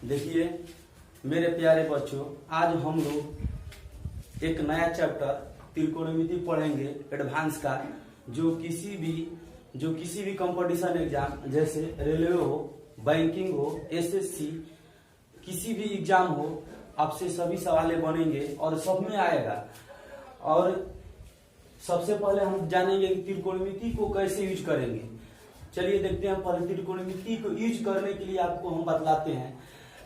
देखिए मेरे प्यारे बच्चों, आज हम लोग एक नया चैप्टर त्रिकोणमिति पढ़ेंगे एडवांस का, जो किसी भी कंपटीशन एग्जाम जैसे रेलवे हो, बैंकिंग हो, एसएससी, किसी भी एग्जाम हो, आपसे सभी सवालें बनेंगे और सब में आएगा। और सबसे पहले हम जानेंगे कि त्रिकोणमिति को कैसे यूज करेंगे। चलिए देखते हैं। पहले त्रिकोणमिति को यूज करने के लिए आपको हम बतलाते हैं।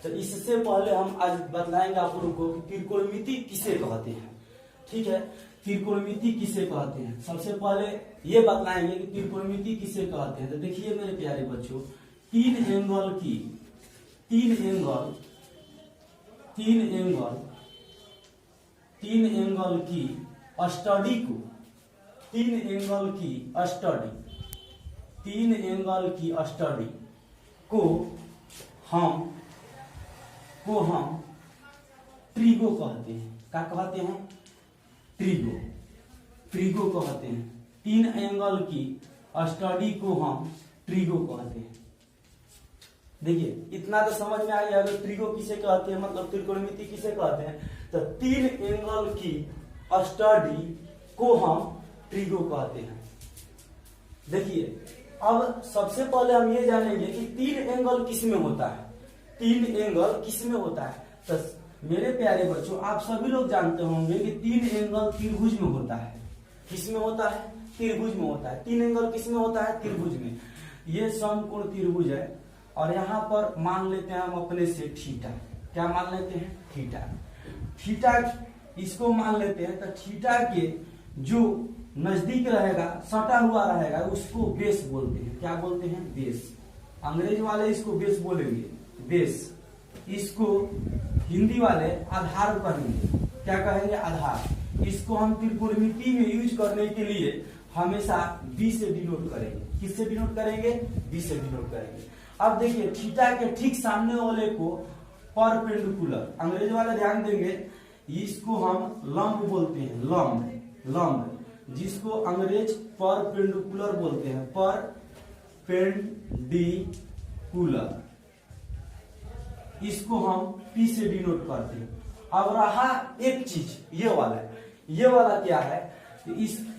तो इससे पहले हम आज बतलाएंगे आप लोगों को कि त्रिकोणमिति किसे कहते हैं। ठीक है, त्रिकोणमिति किसे कहते हैं सबसे पहले ये बतलाएंगे कि त्रिकोणमिति किसे कहते हैं। तो देखिए मेरे प्यारे बच्चों, तीन एंगल की स्टडी को हम ट्रिगो कहते हैं। क्या कहते हैं? ट्रिगो कहते हैं। तीन एंगल की स्टडी को हम ट्रिगो कहते हैं। देखिए इतना तो समझ में आ गया। अगर ट्रिगो किसे कहते हैं, मतलब त्रिकोणमिति किसे कहते हैं, तो तीन एंगल की स्टडी को हम ट्रिगो कहते हैं। देखिए अब सबसे पहले हम ये जानेंगे कि तीन एंगल किस में होता है। तो मेरे प्यारे बच्चों, आप सभी लोग जानते होंगे कि तीन एंगल त्रिभुज में होता है। किस में होता है? त्रिभुज में होता है। तीन एंगल किस में होता है? त्रिभुज में। ये समकोण त्रिभुज है और यहाँ पर मान लेते हैं हम अपने से थीटा। क्या मान लेते हैं? थीटा इसको मान लेते हैं। तो थीटा के जो नजदीक रहेगा, सटा हुआ रहेगा, उसको बेस बोलते हैं। क्या बोलते हैं? बेस। अंग्रेज वाले इसको बेस बोलेंगे, बेस। इसको हिंदी वाले आधार कहेंगे। क्या कहेंगे? आधार। इसको हम त्रिकोणमिति में यूज करने के लिए हमेशा बी से डिनोट करेंगे। किससे डिनोट करेंगे? बी से डिनोट करेंगे। अब देखिए थीटा के ठीक सामने वाले को परपेंडिकुलर, अंग्रेज वाले ध्यान देंगे, इसको हम लंब बोलते हैं। लंब जिसको अंग्रेज परपेंडिकुलर बोलते हैं। परपेंडिकुलर इसको हम पी से डिनोट करते हैं। अब रहा एक चीज, ये वाला क्या है?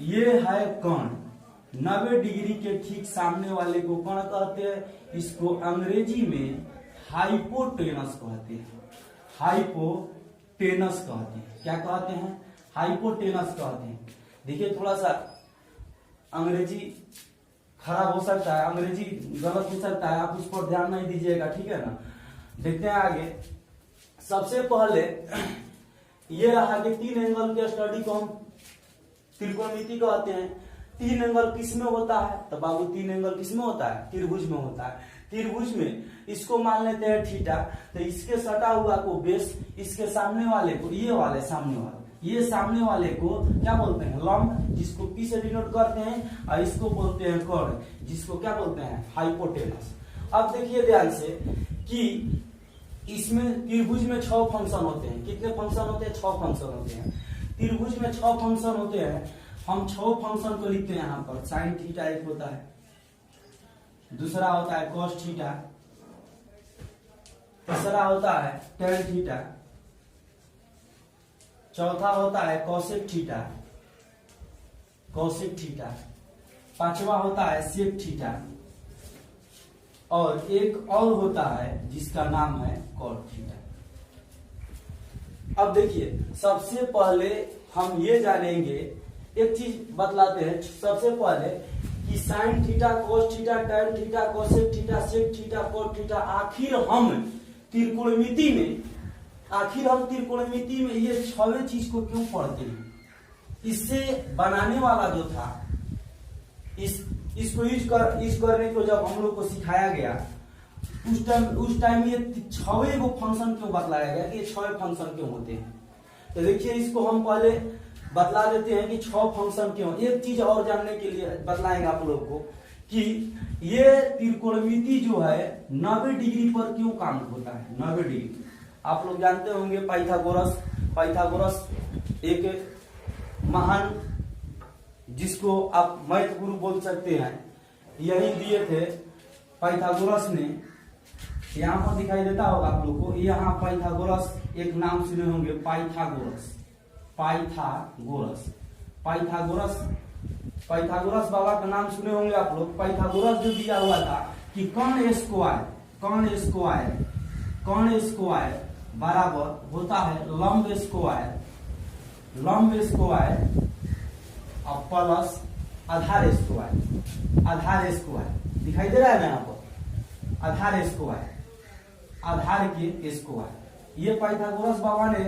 ये है कण। 90 डिग्री के ठीक सामने वाले को कण कहते हैं। इसको अंग्रेजी में हाइपोटेनस कहते हैं। क्या कहते हैं? हाइपोटेनस कहते हैं। देखिए थोड़ा सा अंग्रेजी खराब हो सकता है, अंग्रेजी गलत हो सकता है, आप उस पर ध्यान नहीं दीजिएगा। ठीक है ना। देखते हैं आगे। सबसे पहले ये रहा कि तीन एंगल के स्टडी को हम त्रिकोणमिति कहते हैं। तीन एंगल किस में होता है? तो बाबू तीन एंगल किस में होता है? त्रिभुज में होता है। त्रिभुज में इसको मान लेते हैं थीटा। तो इसके सटा हुआ को बेस, इसके सामने वाले को, ये सामने वाले को क्या बोलते हैं? लंब, जिसको पी से डिनोट करते हैं। और इसको बोलते हैं कर्ण, जिसको क्या बोलते हैं? हाइपोटेनस। अब देखिए ध्यान से कि इसमें त्रिभुज में 6 फंक्शन होते हैं। कितने फंक्शन होते हैं? 6 फंक्शन होते हैं। त्रिभुज में 6 फंक्शन होते हैं। हम 6 फंक्शन को लिखते हैं यहाँ पर। साइन थीटा एक होता है, दूसरा होता है कॉस थीटा, तीसरा होता है टेन थीटा, चौथा होता है कॉसेक थीटा, पांचवा होता है सेक थीटा, और एक और होता है जिसका नाम है कॉट थीटा। अब देखिए सबसे पहले हम ये जानेंगे, एक चीज बतलाते हैं सबसे पहले कि sine theta, cos theta, tan theta, cosec theta, sec theta, cot theta, आखिर हम त्रिकोणमिति में ये 6वें चीज को क्यों पढ़ते हैं? इससे बनाने वाला जो था, इसको यूज करने को जब हम लोग को सिखाया गया, उस टाइम ये 6वें को फंक्शन क्यों बतलाया गया कि ये 6 फंक्शन क्यों होते हैं। तो देखिए इसको हम पहले बतला देते हैं कि 6 फंक्शन क्यों। एक चीज और जानने के लिए बतलाएंगे आप लोग को कि ये त्रिकोणमिति जो है 90 डिग्री पर क्यों काम होता है। 90 डिग्री आप लोग जानते होंगे। पाइथागोरस एक महान, जिसको आप मैथ गुरु बोल सकते हैं, यही दिए थे पाइथागोरस ने यहाँ पर दिखाई देता होगा आप लोग को, यहाँ पाइथागोरस एक नाम सुने होंगे, पाइथागोरस। पाइथागोरस पाइथागोरस पाइथागोरस बाबा का नाम सुने होंगे आप लोग। पाइथागोरस जो दिया हुआ था कि कर्ण स्क्वायर बराबर होता है लंब स्क्वायर और प्लस आधार स्क्वायर। दिखाई दे रहा है ना यहाँ पर, आधार के स्क्वायर। ये पाइथागोरस बाबा ने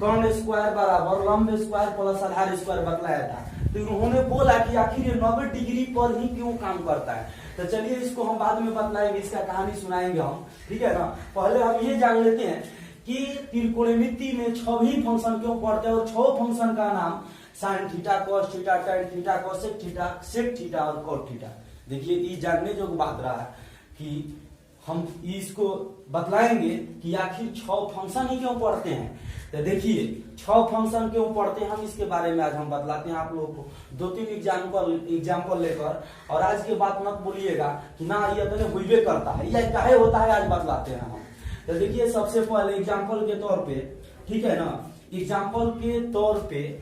कर्ण स्क्वायर बराबर लंब स्क्वायर प्लस आधार स्क्वायर बतलाया था। तो उन्होंने बोला कि आखिर ये 90 डिग्री पर ही क्यों काम करता है। तो चलिए इसको हम बाद में बतलाएंगे, इसका कहानी सुनाएंगे हम, ठीक है ना। पहले हम ये जान लेते हैं कि त्रिकोणमिति में 6 ही फंक्शन क्यों पढ़ते हैं और 6 फंक्शन का नाम sine theta, cos theta, tan theta, cosec theta, sec theta और कॉट थीटा। देखिए ये जानने जो बात रहा है कि हम इसको बतलाएंगे कि आखिर 6 फंक्शन ही क्यों पढ़ते हैं। तो देखिए 6 फंक्शन क्यों पढ़ते हैं हम इसके बारे में आज हम बतलाते हैं आप लोगों को 2-3 एग्जाम्पल लेकर। और आज के बात मत बोलिएगा कि ना ये तो हुईबे करता है या काहे होता है, आज बतलाते हैं हम। तो देखिए सबसे पहले एग्जाम्पल के तौर पे, ठीक है ना, एग्जाम्पल के तौर पे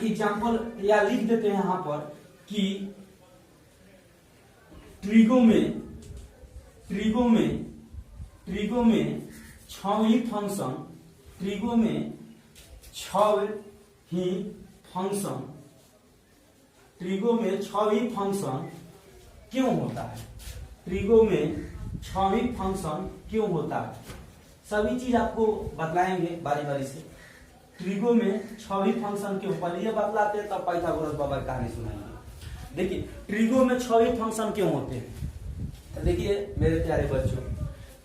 एग्जाम्पल या लिख देते हैं यहाँ पर कि ट्रिगो में 6 ही फंक्शन, ट्रिगो में 6 ही फंक्शन क्यों होता है। ट्रिगो में 6 ही फंक्शन क्यों होता है, सभी चीज आपको बतलाएंगे बारी बारी से। ट्रिगो में 6 ही फंक्शन क्यों, पहले ये बतलाते हैं तब पाइथागोरस बाबा की कहानी सुनाएंगे। देखिए ट्रिगो में 6 ही फंक्शन क्यों होते हैं। तो देखिए मेरे प्यारे बच्चों,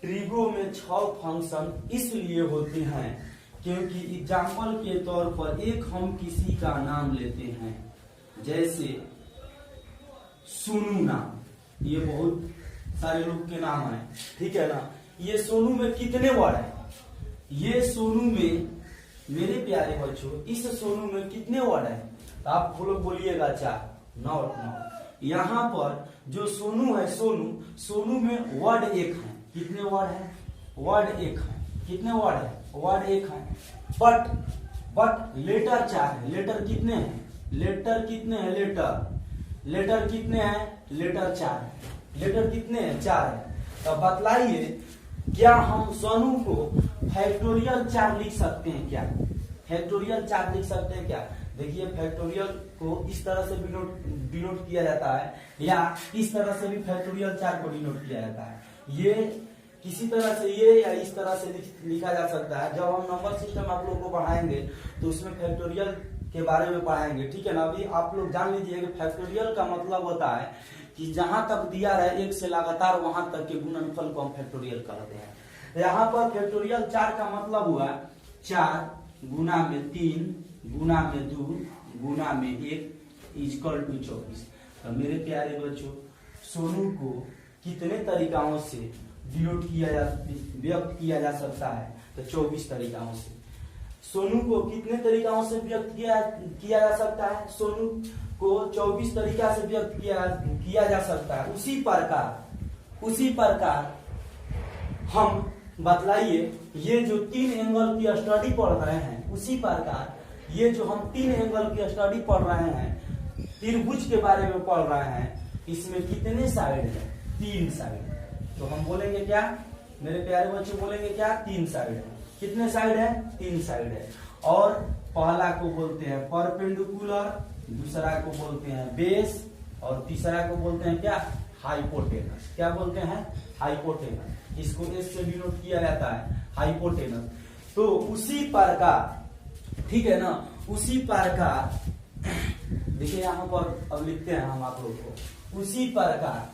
ट्रिगो में 6 फंक्शन इसलिए होते हैं क्योंकि एग्जाम्पल के तौर पर एक हम किसी का नाम लेते हैं, जैसे सोनू नाम, ये बहुत सारे लोग के नाम है, ठीक है ना। ये सोनू में कितने वर्ड है, ये सोनू में मेरे प्यारे बच्चों इस सोनू में कितने वर्ड है, तो आप लोग बोलिएगा 4, 9। यहाँ पर जो सोनू है, सोनू में वर्ड 1 है। कितने वर्ड है, वर्ड 1 है। कितने वर्ड है, वर्ड 1 है। बट लेटर 4 है। लेटर कितने हैं, लेटर कितने हैं, लेटर कितने हैं, लेटर 4 है। लेटर कितने हैं, 4 है। तो बतलाइए क्या हम सोनू को फैक्टोरियल 4 लिख सकते हैं क्या, फैक्टोरियल 4 लिख सकते हैं क्या। देखिए फैक्टोरियल को इस तरह से डिनोट किया जाता है या इस तरह से भी फैक्टोरियल 4 को डिनोट किया जाता है। ये किसी तरह से ये या इस तरह से लिखा जा सकता है। जब हम नंबर सिस्टम आप लोग को पढ़ाएंगे तो उसमें फैक्टोरियल के बारे में पढ़ाएंगे, ठीक है ना। अभी आप लोग जान लीजिए कि फैक्टोरियल का मतलब होता है कि जहां तक दिया रहे 1 से लगातार वहां तक के गुणनफल को हम फैक्टोरियल करते हैं। यहाँ पर फैक्टोरियल 4 का मतलब हुआ 4 गुना में 3 गुना में 2 गुना में 1 इक्वल टू 24। तो मेरे प्यारे बच्चों सोनू को कितने तरीकाओं से डिनोट व्यक्त किया जा सकता है, तो 24 तरीकाओं से। सोनू को कितने तरीकाओं से व्यक्त किया जा सकता है, सोनू को 24 तरीका से व्यक्त किया जा सकता है। उसी प्रकार हम बतलाइए ये जो 3 एंगल की स्टडी पढ़ रहे हैं, उसी प्रकार ये जो हम 3 एंगल की स्टडी पढ़ रहे हैं, त्रिभुज के बारे में पढ़ रहे हैं, इसमें कितने साइड है, 3 साइड। तो हम बोलेंगे क्या मेरे प्यारे बच्चों, बोलेंगे क्या 3 साइड है। कितने साइड है, 3 साइड है। और पहला को बोलते हैं परपेंडिकुलर, दूसरा को बोलते हैं बेस और तीसरा को बोलते हैं क्या, हाइपोटेनस। क्या बोलते हैं, हाइपोटेनस। इसको एस से डिनोट किया जाता है, हाइपोटेनस। तो उसी प्रकार, ठीक है ना, उसी प्रकार देखिए यहाँ पर अब लिखते हैं हम आप लोग को, उसी प्रकार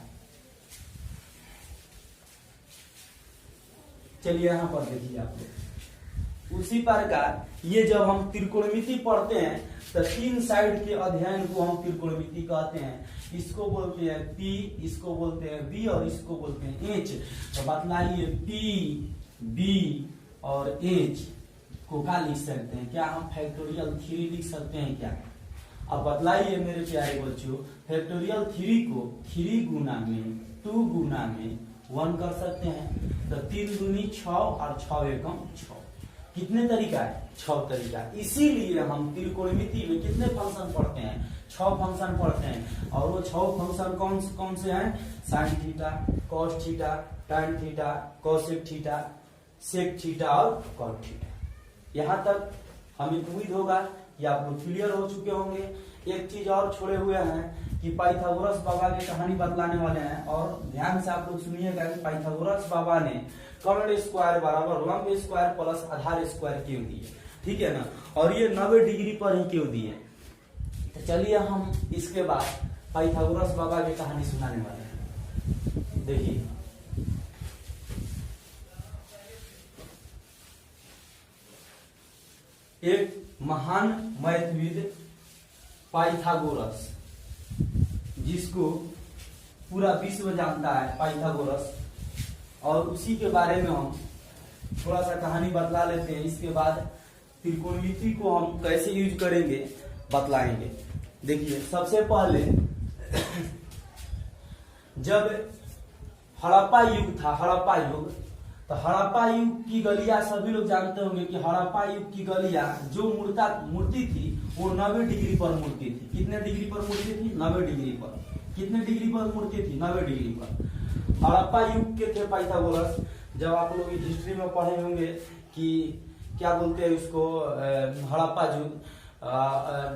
चलिए यहाँ पर देखिए आप लोग, उसी प्रकार ये जब हम त्रिकोणमिति पढ़ते हैं तो 3 साइड के अध्ययन को हम त्रिकोणमिति कहते हैं। इसको बोलते हैं पी, इसको बोलते हैं बी और इसको बोलते हैं एच। तो बतलाइए पी, बी और एच को क्या लिख सकते हैं, क्या हम फैक्टोरियल 3 लिख सकते हैं क्या। अब बतलाइए मेरे प्यारे बच्चों, फैक्टोरियल 3 को 3 गुना में 2 गुना में 1 कर सकते हैं। तो 3 दूनी 6 और 6 एकम 6। कितने तरीका है? 6 तरीका। इसीलिए हम त्रिकोणमिति में कितने फंक्शन पढ़ते हैं? 6 फंक्शन पढ़ते हैं। और वो 6 फंक्शन कौन से हैं? Sine theta, cos theta, tan theta, cosec theta, sec theta और कॉट थीटा। यहाँ तक हमें उम्मीद होगा कि आप लोग क्लियर हो चुके होंगे। एक चीज और छोड़े हुए हैं कि पाइथागोरस बाबा की कहानी बतलाने वाले हैं, और ध्यान से आप लोग सुनिएगा कि पाइथागोरस बाबा ने कर्ण स्क्वायर बराबर लंब स्क्वायर प्लस आधार स्क्वायर क्यों दिए, ठीक है ना, और ये 90 डिग्री पर ही क्यों दिए। तो चलिए हम इसके बाद पाइथागोरस बाबा की कहानी सुनाने वाले हैं। देखिए, एक महान मैथविद पाइथागोरस, जिसको पूरा विश्व जानता है, पाइथागोरस, और उसी के बारे में हम थोड़ा सा कहानी बतला लेते हैं। इसके बाद त्रिकोणमिति को हम कैसे यूज करेंगे बतलाएंगे। देखिए, सबसे पहले जब हड़प्पा युग था, हड़प्पा युग, तो हड़प्पा युग की गलियां सभी लोग जानते होंगे कि हड़प्पा युग की गलियां जो मूर्ति थी वो 90 डिग्री पर मूर्ति थी। कितने डिग्री पर मूर्ति थी? 90 डिग्री पर। कितने डिग्री पर मूर्ति थी? 90 डिग्री पर। हड़प्पा युग के थे पाइथागोरस। जब आप लोग हिस्ट्री में पढ़े होंगे कि क्या बोलते हैं उसको, हड़प्पा युग,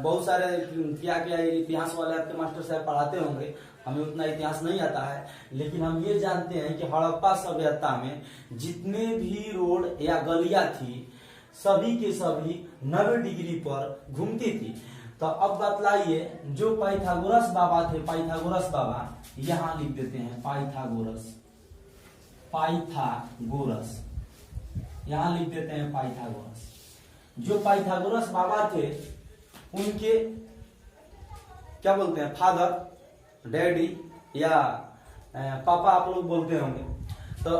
बहुत सारे क्या क्या इतिहास वाले आपके मास्टर साहब पढ़ाते होंगे, हमें उतना इतिहास नहीं आता है, लेकिन हम ये जानते हैं कि हड़प्पा सभ्यता में जितने भी रोड या गलियां थी सभी के सभी 90 डिग्री पर घूमती थी। तो अब बतलाइए, जो पाइथागोरस बाबा थे, पाइथागोरस बाबा, यहां लिख देते हैं पाइथागोरस, पाइथागोरस, यहां लिख देते हैं पाइथागोरस। जो पाइथागोरस बाबा थे उनके क्या बोलते हैं, फादर, डैडी या पापा आप लोग बोलते होंगे, तो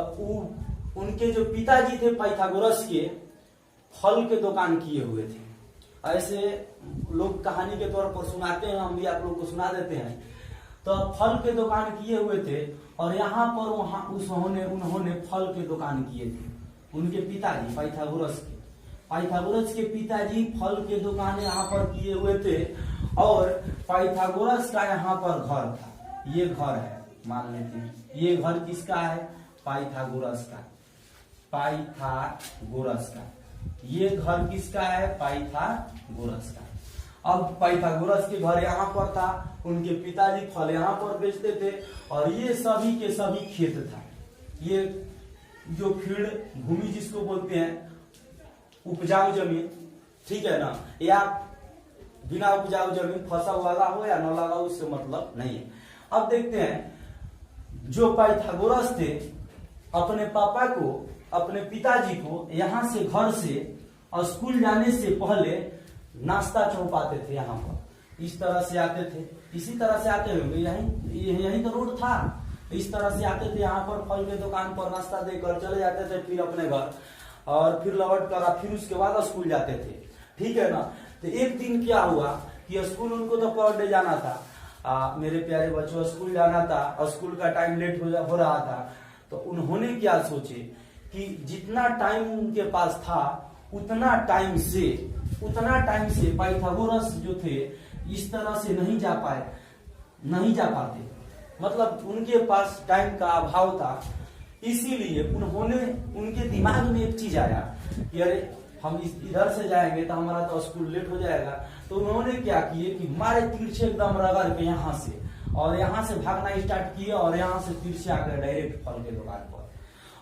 उनके जो पिताजी थे पाइथागोरस के, फल के दुकान किए हुए थे। ऐसे लोग कहानी के तौर पर सुनाते हैं, हम भी आप लोग को सुना देते हैं। तो फल के दुकान किए हुए थे, और यहाँ पर उन्होंने फल के दुकान किए थे। उनके पिताजी पाइथागोरस के पिताजी फल के दुकान यहाँ पर किए हुए थे, और पाइथागोरस का यहाँ पर घर था। ये घर है, मान लेते हैं, ये घर किसका है? पाइथागोरस का, पाइथागोरस का। ये घर किसका है? पाइथागोरस का। अब पाइथागोरस के घर यहाँ पर था, उनके पिताजी फल यहाँ पर बेचते थे, और ये सभी के सभी खेत था। ये जो फील्ड भूमि जिसको बोलते हैं, उपजाऊ जमीन, ठीक है ना, या बिना उपजाऊ जमीन, फसल लगा हो या न लगा हो, उससे मतलब नहीं है। अब देखते हैं, जो पाइथागोरस थे अपने पापा को, अपने पिताजी को यहाँ से, घर से स्कूल जाने से पहले नाश्ता चौपाते थे। यहाँ पर इस तरह से आते थे, इसी तरह से आते होंगे, यही तो रोड था, इस तरह से आते थे। यहाँ पर फल के दुकान पर नाश्ता देकर चले जाते थे, फिर अपने घर, और फिर लौट कर फिर उसके बाद स्कूल जाते थे, ठीक है ना। तो एक दिन क्या हुआ कि स्कूल उनको तो पर डे जाना था, मेरे प्यारे बच्चों, स्कूल जाना था, स्कूल का टाइम लेट हो रहा था। तो उन्होंने क्या सोचे कि जितना टाइम उनके पास था उतना टाइम से पाइथागोरस जो थे इस तरह से नहीं जा पाते, मतलब उनके पास टाइम का अभाव था। इसीलिए उनके दिमाग में एक चीज आया कि अरे हम इधर से जाएंगे तो हमारा तो स्कूल लेट हो जाएगा। तो उन्होंने क्या किए कि मारे तिरछे एकदम रगड़ के यहाँ से, और यहाँ से भागना स्टार्ट किए, और यहाँ से तिरछे आकर डायरेक्ट फल के दुकान पर,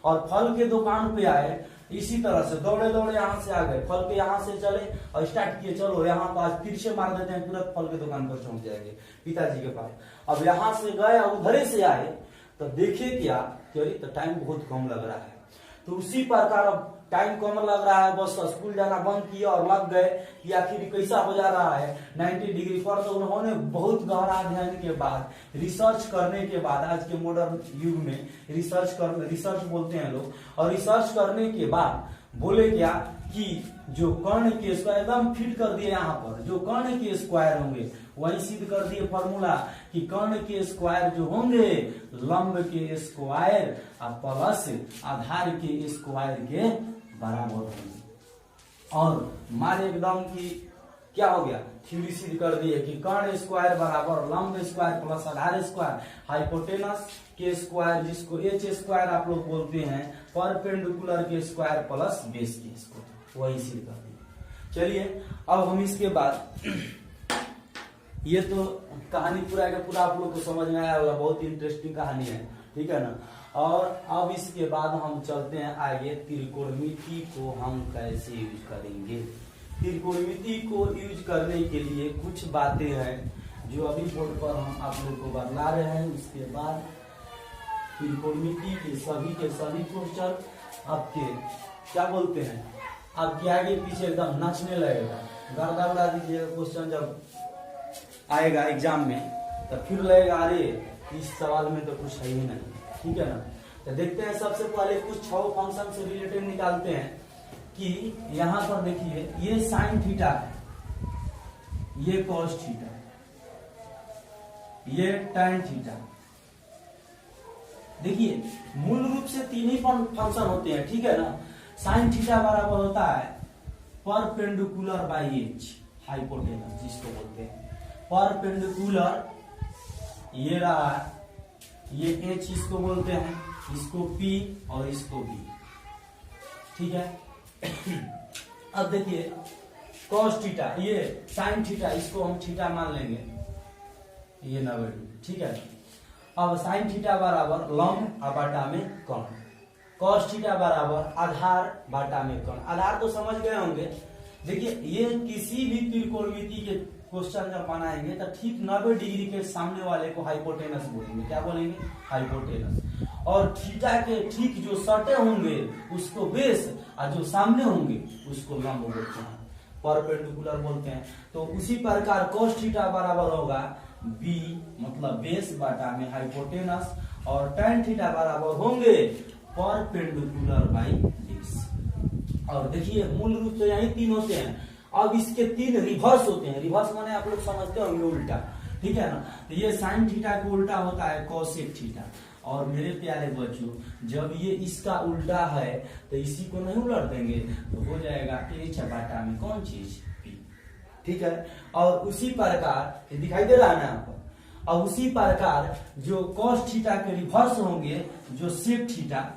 और फल के दुकान पे आए। इसी तरह से दौड़े यहाँ से आ गए, फल के यहाँ से चले और स्टार्ट किए, चलो यहाँ पास तिरछे मार देते हैं, तुरंत फल के दुकान पर पहुंच जाएंगे पिताजी के पास। अब यहाँ से गए, उधर से आए, तो देखे क्या कि तो टाइम बहुत कम लग रहा है। तो उसी प्रकार अब टाइम कम लग रहा है, बस स्कूल जाना बंद किया और लग गए कि आखिर कैसा हो जा रहा है 90 डिग्री पर। तो उन्होंने बहुत गहरा अध्ययन के बाद, रिसर्च करने के बाद, आज के मॉडर्न युग में रिसर्च बोलते हैं लोग, और रिसर्च करने के बाद बोले क्या कि जो कर्ण के स्क्वायर एकदम फिट कर दिए यहाँ पर, जो कर्ण के स्क्वायर होंगे वही सिद्ध कर दिए फॉर्मूला कि कर्ण के स्क्वायर जो होंगे लंब के स्क्वायर प्लस आधार के स्क्वायर के बराबर होंगे। और मारे एकदम की क्या हो गया, थ्योरी सिद्ध कर दिए कि कर्ण स्क्वायर बराबर लंब स्क्वायर प्लस आधार स्क्वायर हाइपोटेनस के स्क्वायर जिसको एच स्क्वायर आप लोग बोलते हैं परपेंडिकुलर के स्क्वायर प्लस बेस के स्क्वायर, वही सिद्ध कर दिए। चलिए अब हम इसके बाद ये तो कहानी पूरा का पूरा आप लोग को समझ में आया होगा, बहुत इंटरेस्टिंग कहानी है, ठीक है ना। और अब इसके बाद हम चलते हैं आगे, त्रिकोणमिति को हम कैसे यूज करेंगे। त्रिकोणमिति को यूज करने के लिए कुछ बातें हैं जो अभी बोर्ड पर हम आप लोग को बतला रहे हैं। उसके बाद त्रिकोणमिति के सभी क्वेश्चन आपके क्या बोलते हैं, आपके आगे पीछे एकदम नाचने लगेगा, गर्दा उड़ा दीजिएगा। क्वेश्चन जब आएगा एग्जाम में तो फिर लगेगा अरे इस सवाल में तो कुछ है ही नहीं, ठीक है ना। तो देखते हैं सबसे पहले कुछ 6 फंक्शन से रिलेटेड निकालते हैं कि यहाँ पर देखिए ये साइन थीटा है, ये कॉस थीटा, ये टैन थीटा। देखिए मूल रूप से 3 ही फंक्शन होते हैं, ठीक है ना। साइन थीटा बराबर होता है परपेंडिकुलर बाई एच, हाइपोटेनस जिसको बोलते हैं परपेंडिकुलर, ये रहा ये एच इसको बोलते हैं, इसको पी और इसको बी, ठीक है। अब देखिए कॉस थीटा, ये साइन थीटा, इसको हम थीटा मान लेंगे, ये 90 डिग्री, ठीक है। अब साइन थीटा बराबर लंब बटा में कर्ण, कॉस थीटा बराबर आधार बटा में कर्ण। आधार तो समझ गए होंगे। देखिए ये किसी भी त्रिकोणमिति के क्वेश्चन जब बनाएंगे तो ठीक 90 डिग्री के सामने वाले को हाइपोटेनस बोलेंगे, क्या बोलेंगे, हाइपोटेनस। और थीटा के ठीक जो सटे होंगे उसको बेस, और जो सामने होंगे उसको लंब बोलते हैं, परपेंडिकुलर बोलते हैं। तो उसी प्रकार cos थीटा बराबर होगा b मतलब बेस बटा में हाइपोटेनस, और tan थीटा बराबर होंगे परपेंडिकुलर बाई बेस। और देखिए मूल रूप से यही 3 होते हैं। अब इसके 3 रिवर्स होते हैं, रिवर्स माने आप लोग समझते होंगे उल्टा, ठीक है ना। तो ये साइन थीटा का उल्टा होता है कोसेक थीटा। और मेरे प्यारे बच्चों जब ये इसका उल्टा है तो इसी को नहीं उलट देंगे तो हो जाएगा एच बटा में कौन चीज, पी, ठीक है। और उसी प्रकार दिखाई दे रहा है ना आपको। और उसी प्रकार जो कॉस थीटा के रिवर्स होंगे जो सेक थीटा,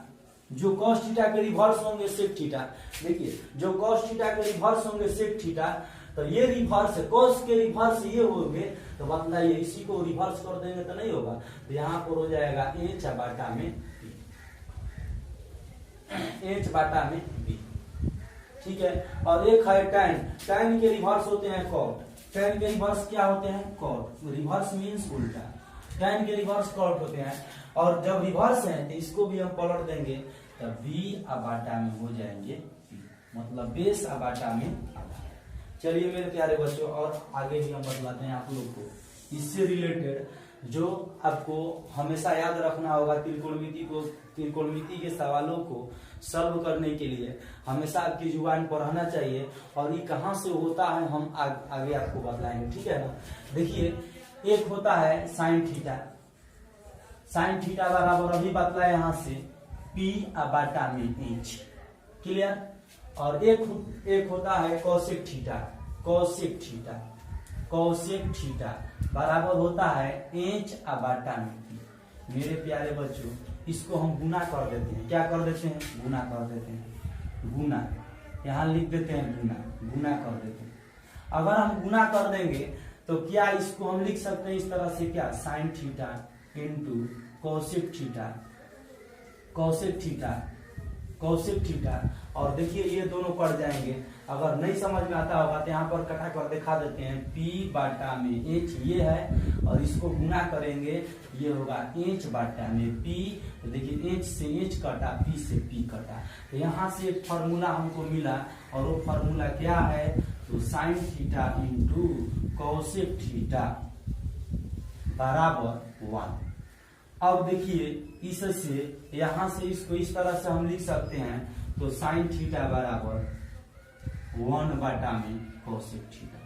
जो कॉस थीटा के रिवर्स होंगे सेक थीटा। देखिए जो कॉस थीटा के रिवर्स होंगे सेक थीटा, तो ये रिवर्स कॉस के रिवर्स ये होंगे, तो बताइए इसी को रिवर्स कर देंगे तो नहीं होगा। तो यहाँ पर हो जाएगा एच बटा में बी, एच बटा में बी, ठीक है। और एक है टैन, टैन के रिवर्स होते हैं कॉट, टैन के रिवर्स क्या होते हैं, कॉट। रिवर्स मीन्स उल्टा, टैन के रिवर्स कॉट होते हैं। और जब रिवर्स है तो इसको भी हम पलट देंगे तो बी बाटा में हो जाएंगे पी, मतलब बेस बाटा में आधार। चलिए मेरे प्यारे बच्चों और आगे भी हम बतलाते हैं आप लोग को इससे रिलेटेड जो आपको हमेशा याद रखना होगा। त्रिकोणमिति को, त्रिकोणमिति के सवालों को सॉल्व करने के लिए हमेशा आपकी जुबान पर रहना चाहिए। और ये कहाँ से होता है हम आगे आपको बताएंगे, ठीक है ना। देखिए एक होता है साइन थीटा, साइन थीटा बराबर अभी बतलाए यहाँ से पी बाटा में एच, क्लियर। और एक होता है cosec theta, cosec theta, cosec theta बराबर होता है एच बाटा में पी। मेरे प्यारे बच्चों इसको हम गुना कर देते हैं, क्या कर देते हैं, गुना कर देते हैं, गुना, यहाँ लिख देते हैं गुना, गुना कर देते हैं। अगर हम गुना कर देंगे तो क्या इसको हम लिख सकते हैं इस तरह से, क्या, sine theta into cosec theta, cosec theta, cosec theta. और देखिए ये दोनों पड़ जाएंगे। अगर नहीं समझ में आता होगा तो यहाँ पर कटा कर दिखा देते हैं, पी बाटा में एच ये है, और इसको गुना करेंगे ये होगा एच बाटा में पी। तो देखिए एच से एच कटा, पी से पी कटा, तो यहाँ से एक फार्मूला हमको मिला। और वो फार्मूला क्या है, तो sine theta into cosec theta बराबर 1। अब देखिए इससे यहाँ से इसको इस तरह से हम लिख सकते हैं, तो साइन थीटा बराबर 1/में कोसेक थीटा।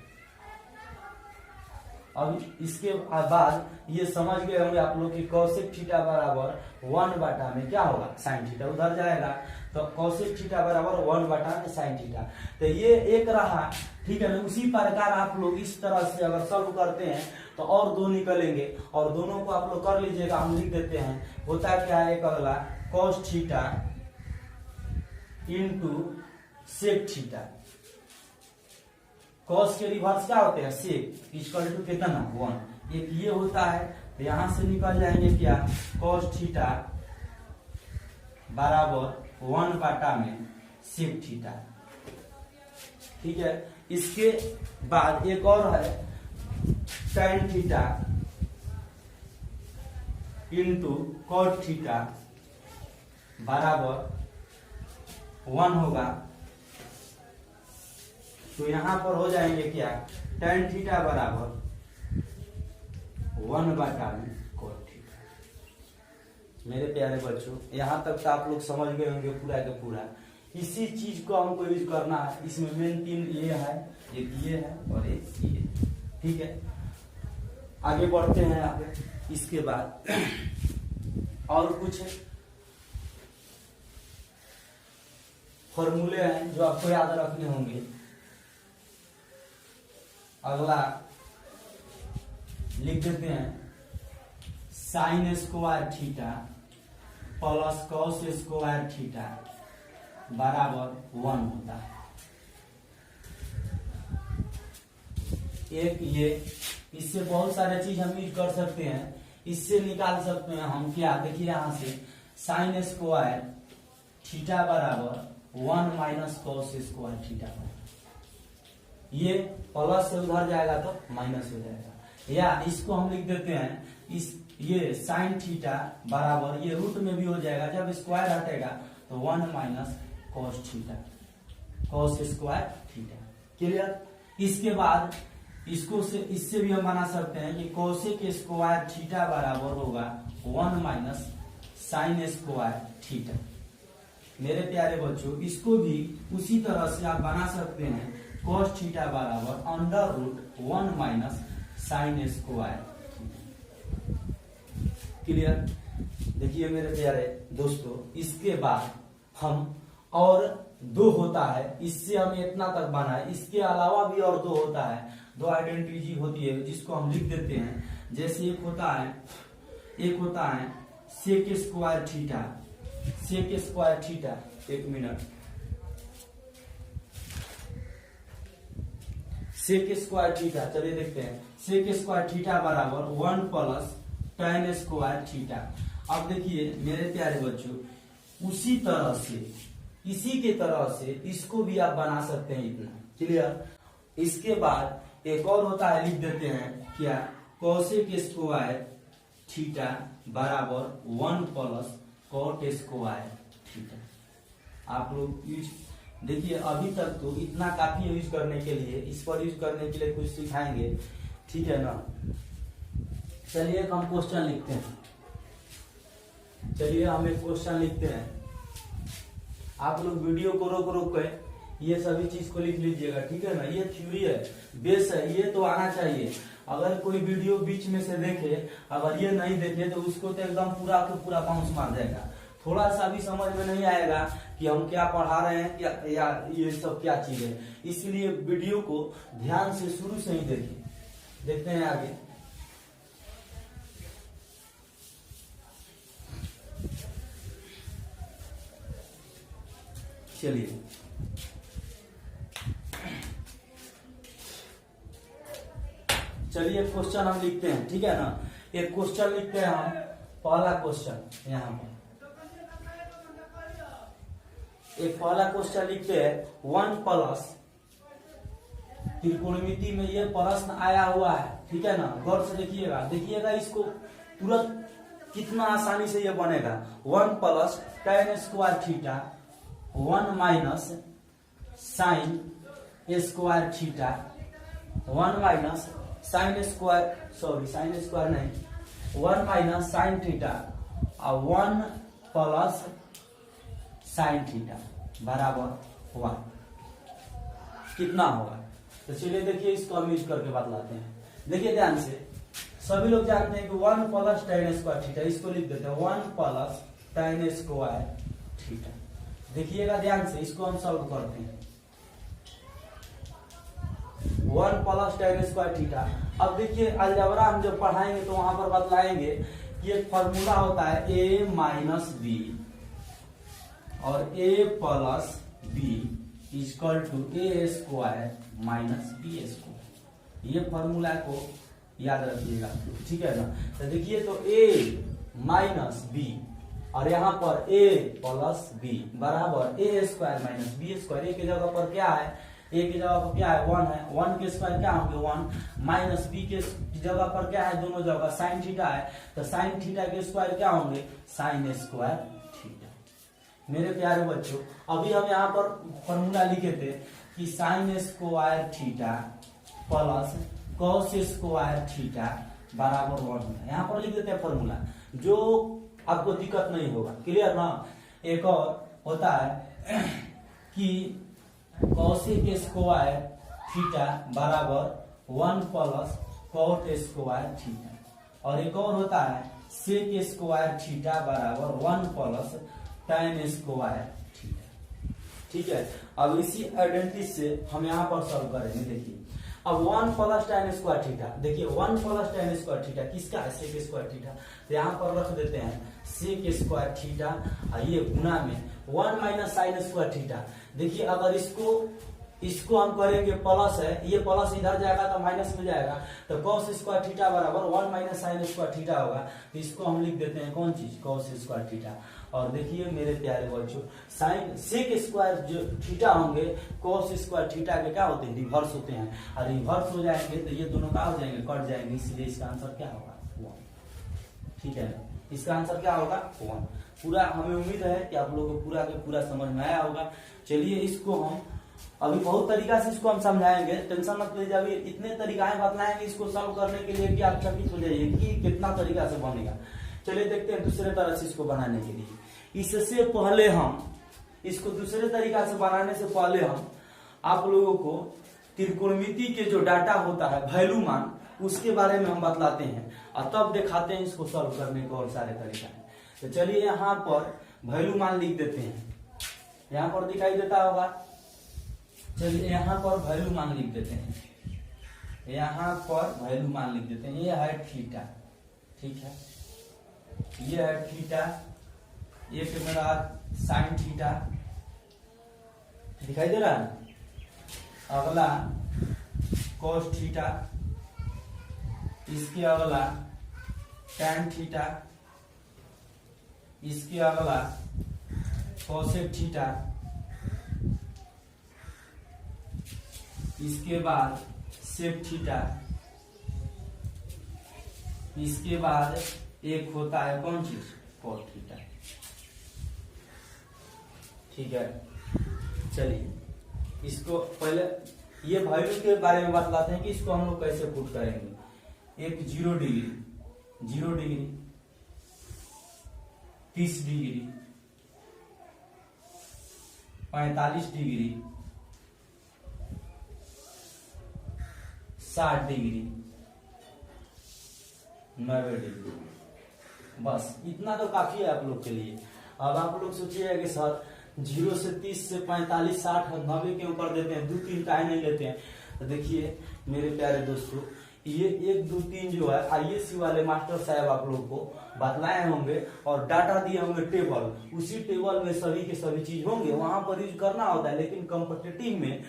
अब इसके बाद ये समझ गए होंगे आप लोग कि कोसेक थीटा बराबर 1/में क्या होगा, साइन थीटा उधर जाएगा, तो कोसेक थीटा बराबर 1/में साइन थीटा। तो ये एक रहा, ठीक है ना। उसी प्रकार आप लोग इस तरह से अगर सॉल्व करते हैं तो और दो निकलेंगे, और दोनों को आप लोग कर लीजिएगा, हम लिख देते हैं। होता क्या है, एक अगला cos theta into sec theta. cos के रिवर्स क्या होते हैं, सेक, इक्वल टू कितना 1। एक ये होता है, तो यहां से निकल जाएंगे क्या, cos थीटा बराबर 1/में सेक थीटा। ठीक है। इसके बाद एक और है tan theta into cot theta बराबर 1 होगा। तो यहां पर हो जाएंगे क्या, tan थीटा बराबर 1/में cot थीटा। मेरे प्यारे बच्चों, यहां तक तो आप लोग समझ गए होंगे पूरा के पूरा। इसी चीज को हमको यूज करना है। इसमें मेन 3 ये है, एक ये है और एक ये। ठीक है, आगे बढ़ते हैं। आगे इसके बाद और कुछ फॉर्मूले हैं जो आपको याद रखने होंगे। अगला लिख देते हैं, sine square theta plus cos square theta बराबर 1 होता है। एक ये, इससे बहुत सारे चीज हम यूज कर सकते हैं। इससे निकाल सकते हैं हम क्या, देखिए यहां से साइन स्क्वायर थीटा बराबर 1 माइनस कॉस स्क्वायर थीटा। ये प्लस से उधर जाएगा तो माइनस हो जाएगा। या इसको हम लिख देते हैं, इस ये साइन थीटा बराबर, ये रूट में भी हो जाएगा, जब स्क्वायर हटेगा तो 1 minus cos theta, cos square theta. Clear. इसके बाद इसको से इससे भी हम बना सकते हैं कि कोसेक स्क्वायर थीटा बराबर होगा 1 माइनस साइन स्क्वायर थीटा। मेरे प्यारे बच्चों, इसको भी उसी तरह से आप बना सकते हैं, cos थीटा बराबर under root 1 minus sine square. Clear. देखिए मेरे प्यारे दोस्तों, इसके बाद हम और 2 होता है, इससे हमें इतना तक बना है। इसके अलावा भी और 2 होता है, 2 आइडेंटिटी होती है, जिसको हम लिख देते हैं। जैसे एक होता है sec square theta, sec square theta, एक मिनट, सेक स्क्वायर थीटा, चलिए देखते हैं। सेक स्क्वायर थीटा बराबर 1 प्लस tan स्क्वायर थीटा। अब देखिए मेरे प्यारे बच्चों, उसी तरह से, इसी के तरह से इसको भी आप बना सकते हैं इतना। क्लियर। इसके बाद एक और होता है, लिख देते हैं क्या, कोसेक स्क्वायर थीटा बराबर 1 प्लस कॉट स्क्वायर थीटा। आप लोग यूज देखिए, अभी तक तो इतना काफी है यूज करने के लिए। इस पर यूज करने के लिए कुछ सिखाएंगे, ठीक है ना। चलिए हम क्वेश्चन लिखते हैं। चलिए हम एक क्वेश्चन लिखते हैं। आप लोग वीडियो को रोक रोक के ये सभी चीज को लिख लीजिएगा, ठीक है ना। ये थ्योरी है, बेस है, ये तो आना चाहिए। अगर कोई वीडियो बीच में से देखे, अगर ये नहीं देखे तो उसको तो एकदम पूरा के पूरा बाउंस मार जाएगा। थोड़ा सा भी समझ में नहीं आएगा कि हम क्या पढ़ा रहे हैं, क्या या ये सब क्या चीज है। इसलिए वीडियो को ध्यान से शुरू से ही देखिए। देखते हैं आगे। चलिए चलिए क्वेश्चन हम लिखते हैं, ठीक है ना। एक क्वेश्चन लिखते हैं हम। पहला क्वेश्चन यहाँ पर एक पहला क्वेश्चन लिखते हैं, 1 प्लस, त्रिकोणमिति में ये प्रश्न आया हुआ है, ठीक है ना। गौर से देखिएगा, देखिएगा इसको तुरंत कितना आसानी से ये बनेगा। 1 plus tan square theta 1 minus sine square theta 1 minus sine square, sorry sine square नहीं, 1 माइनस साइन थीटा और 1 प्लस साइन थीटा बराबर 1। कितना होगा। तो चलिए देखिए इसको हम यूज करके बतलाते हैं। देखिए ध्यान से, सभी लोग जानते हैं कि 1 प्लस tan स्क्वायर थीटा, इसको लिख देते हैं 1 प्लस tan स्क्वायर थीटा। देखिएगा ध्यान से, इसको हम सॉल्व करते हैं। 1 प्लस tan स्क्वायर थीटा। अब देखिए अलजेब्रा हम जब पढ़ाएंगे तो वहां पर बतलाएंगे कि एक फॉर्मूला होता है a माइनस बी और a plus B equal to A square minus B square. ये फॉर्मूला को याद रखिएगा, ठीक है ना। तो देखिए तो a माइनस बी और यहाँ पर a प्लस बी बराबर ए स्क्वायर माइनस बी स्क्वायर। ए की जगह पर क्या है, ए की जगह पर क्या है 1 है, 1 के स्क्वायर क्या होंगे 1, माइनस बी के जगह पर क्या है, दोनों जगह साइन थीटा है, तो साइन थीटा के स्क्वायर क्या होंगे साइन स्क्वायर थीटा। मेरे प्यारे बच्चों, अभी हम यहाँ पर फॉर्मूला लिखे थे कि sine square theta plus cos square theta बराबर 1 होता है। यहाँ पर लिख देते हैं फॉर्मूला, जो आपको दिक्कत नहीं होगा, क्लियर ना। एक और होता है कि कॉसेक स्क्वायर थीटा बराबर 1 प्लस कॉट स्क्वायर थीटा, और एक और होता है सेक स्क्वायर थीटा बराबर 1 प्लस tan स्क्वायर थीटा। ठीक है, अब इसी आइडेंटिटी से हम यहाँ पर सॉल्व करेंगे। देखिए अब 1 प्लस tan स्क्वायर थीटा, देखिए 1 प्लस tan स्क्वायर थीटा किसका है, सेक स्क्वायर थीटा। तो यहाँ पर रख देते हैं सेक स्क्वायर थीटा और ये गुना में 1 माइनस साइन स्क्वायर थीटा। देखिए अगर इसको हम करेंगे प्लस है, ये प्लस इधर जाएगा तो माइनस में जाएगा, तो cos स्क्वायर थीटा बराबर 1 माइनस साइन स्क्वायर थीटा होगा। तो इसको हम लिख देते हैं कौन चीज, cos स्क्वायर थीटा। और देखिए मेरे प्यारे बच्चों, साइन सेक स्क्वायर जो थीटा होंगे cos स्क्वायर थीटा के क्या होते हैं, रिवर्स होते हैं, और रिवर्स हो जाएंगे तो ये दोनों क्या हो जाएंगे, कट जाएंगे, इसलिए इसका आंसर क्या होगा 1। ठीक है, इसका आंसर क्या होगा 1। पूरा हमें उम्मीद है कि आप लोगों को पूरा के पूरा समझ में आया होगा। चलिए इसको हम अभी बहुत तरीका से इसको हम समझाएंगे, टेंशन मत लीजिए। अभी इतने तरीकाएं बतलाएंगे इसको सॉल्व करने के लिए कि आप चकित हो जाइए कि कितना तरीका से बनेगा। चलिए देखते हैं दूसरे तरह से इसको बनाने के लिए। इससे पहले हम इसको दूसरे तरीका से बनाने से पहले हम आप लोगों को त्रिकोणमिति के जो डाटा होता है वैल्यू मान, उसके बारे में हम बतलाते हैं और तब दिखाते हैं इसको सॉल्व करने को और सारे तरीका है। तो चलिए यहाँ पर वैल्यू मान लिख देते हैं, यहाँ पर दिखाई देता होगा। चलिए यहाँ पर वैल्यू मान लिख देते हैं, यहाँ पर वैल्यू मान लिख देते हैं। ये है थीटा, ठीक है, ये है थीटा, ये फिर मेरा साइन थीटा दिखाई दे रहा है। अगला cos थीटा, इसके अगला tan थीटा, इसके अगला cosec थीटा, इसके बाद sec थीटा, इसके बाद एक होता है कौन चीज, cos थीटा। ठीक है, चलिए इसको पहले ये वैल्यू के बारे में बतलाते हैं कि इसको हम लोग कैसे पुट करेंगे। एक 0 degree, 0 degree, 30 degree, 45 degree, 60 degree, 90 degree. बस इतना तो काफी है आप लोग के लिए। अब आप लोग सोचिएगा कि सर 0 से 30 से 45, 60 और 90 क्यों कर देते हैं, 2 3 काहे नहीं लेते हैं। तो देखिए मेरे प्यारे दोस्तों, ये 1 2 3 जो है आईएससी वाले मास्टर साहब आप लोग को बतलाए होंगे और डाटा दिए होंगे टेबल, उसी टेबल में सभी के सभी चीज होंगे, वहां पर यूज करना होता है। लेकिन कॉम्पिटिटिव में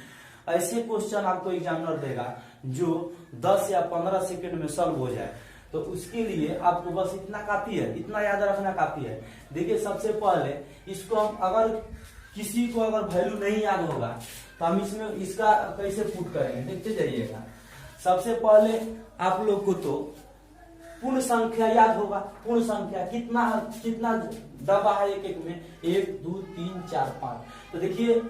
ऐसे क्वेश्चन आपको एग्जामिनर देगा जो 10 या 15 सेकंड में सॉल्व हो जाए, तो उसके लिए आपको बस इतना काफी है, इतना याद रखना काफी है। देखिए सबसे पहले इसको हम, अगर किसी को अगर वैल्यू नहीं याद होगा तो हम इसमें इसका कैसे पुट करेंगे, देखते जाइएगा। सबसे पहले आप लोग को तो पूर्ण संख्या याद होगा। पूर्ण संख्या कितना कितना दबा है एक एक में, 1 2 3 4 5। तो देखिए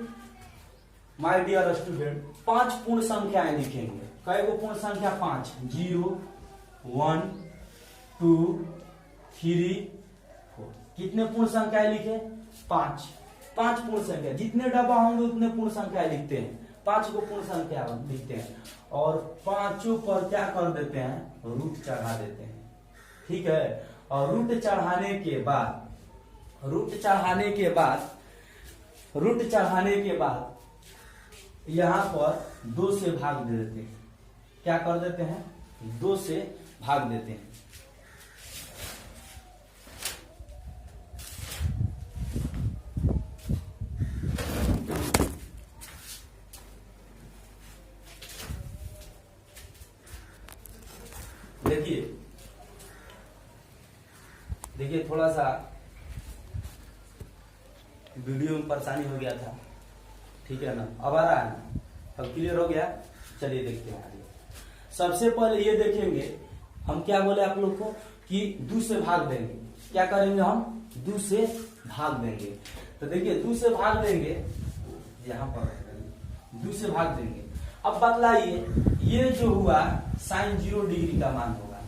माय डियर स्टूडेंट, 5 पूर्ण संख्याएं लिखेंगे। कई गो पूर्ण संख्या 5, 0 1 2 3 4। कितने पूर्ण संख्याएं लिखे, 5 पूर्ण संख्या। जितने डब्बा होंगे उतने पूर्ण संख्याएं लिखते हैं। 5 को पूर्ण संख्या लिखते हैं और पांचों पर क्या कर देते हैं, रूट चढ़ा देते हैं। ठीक है, और रूट चढ़ाने के बाद यहां पर 2 से भाग दे देते हैं। क्या कर देते हैं, 2 से भाग देते हैं। देखिए थोड़ा सा वीडियो में परेशानी हो गया था, ठीक है ना, अब आ रहा है ना, अब क्लियर हो गया। चलिए देखते हैं आगे। सबसे पहले ये देखेंगे हम, क्या बोले आप लोग को कि 2 से भाग देंगे। क्या करेंगे हम, 2 से भाग देंगे। तो देखिए 2 से भाग देंगे, यहां पर 2 से भाग देंगे। अब बतलाइए ये जो हुआ साइन 0 डिग्री का मान होगा,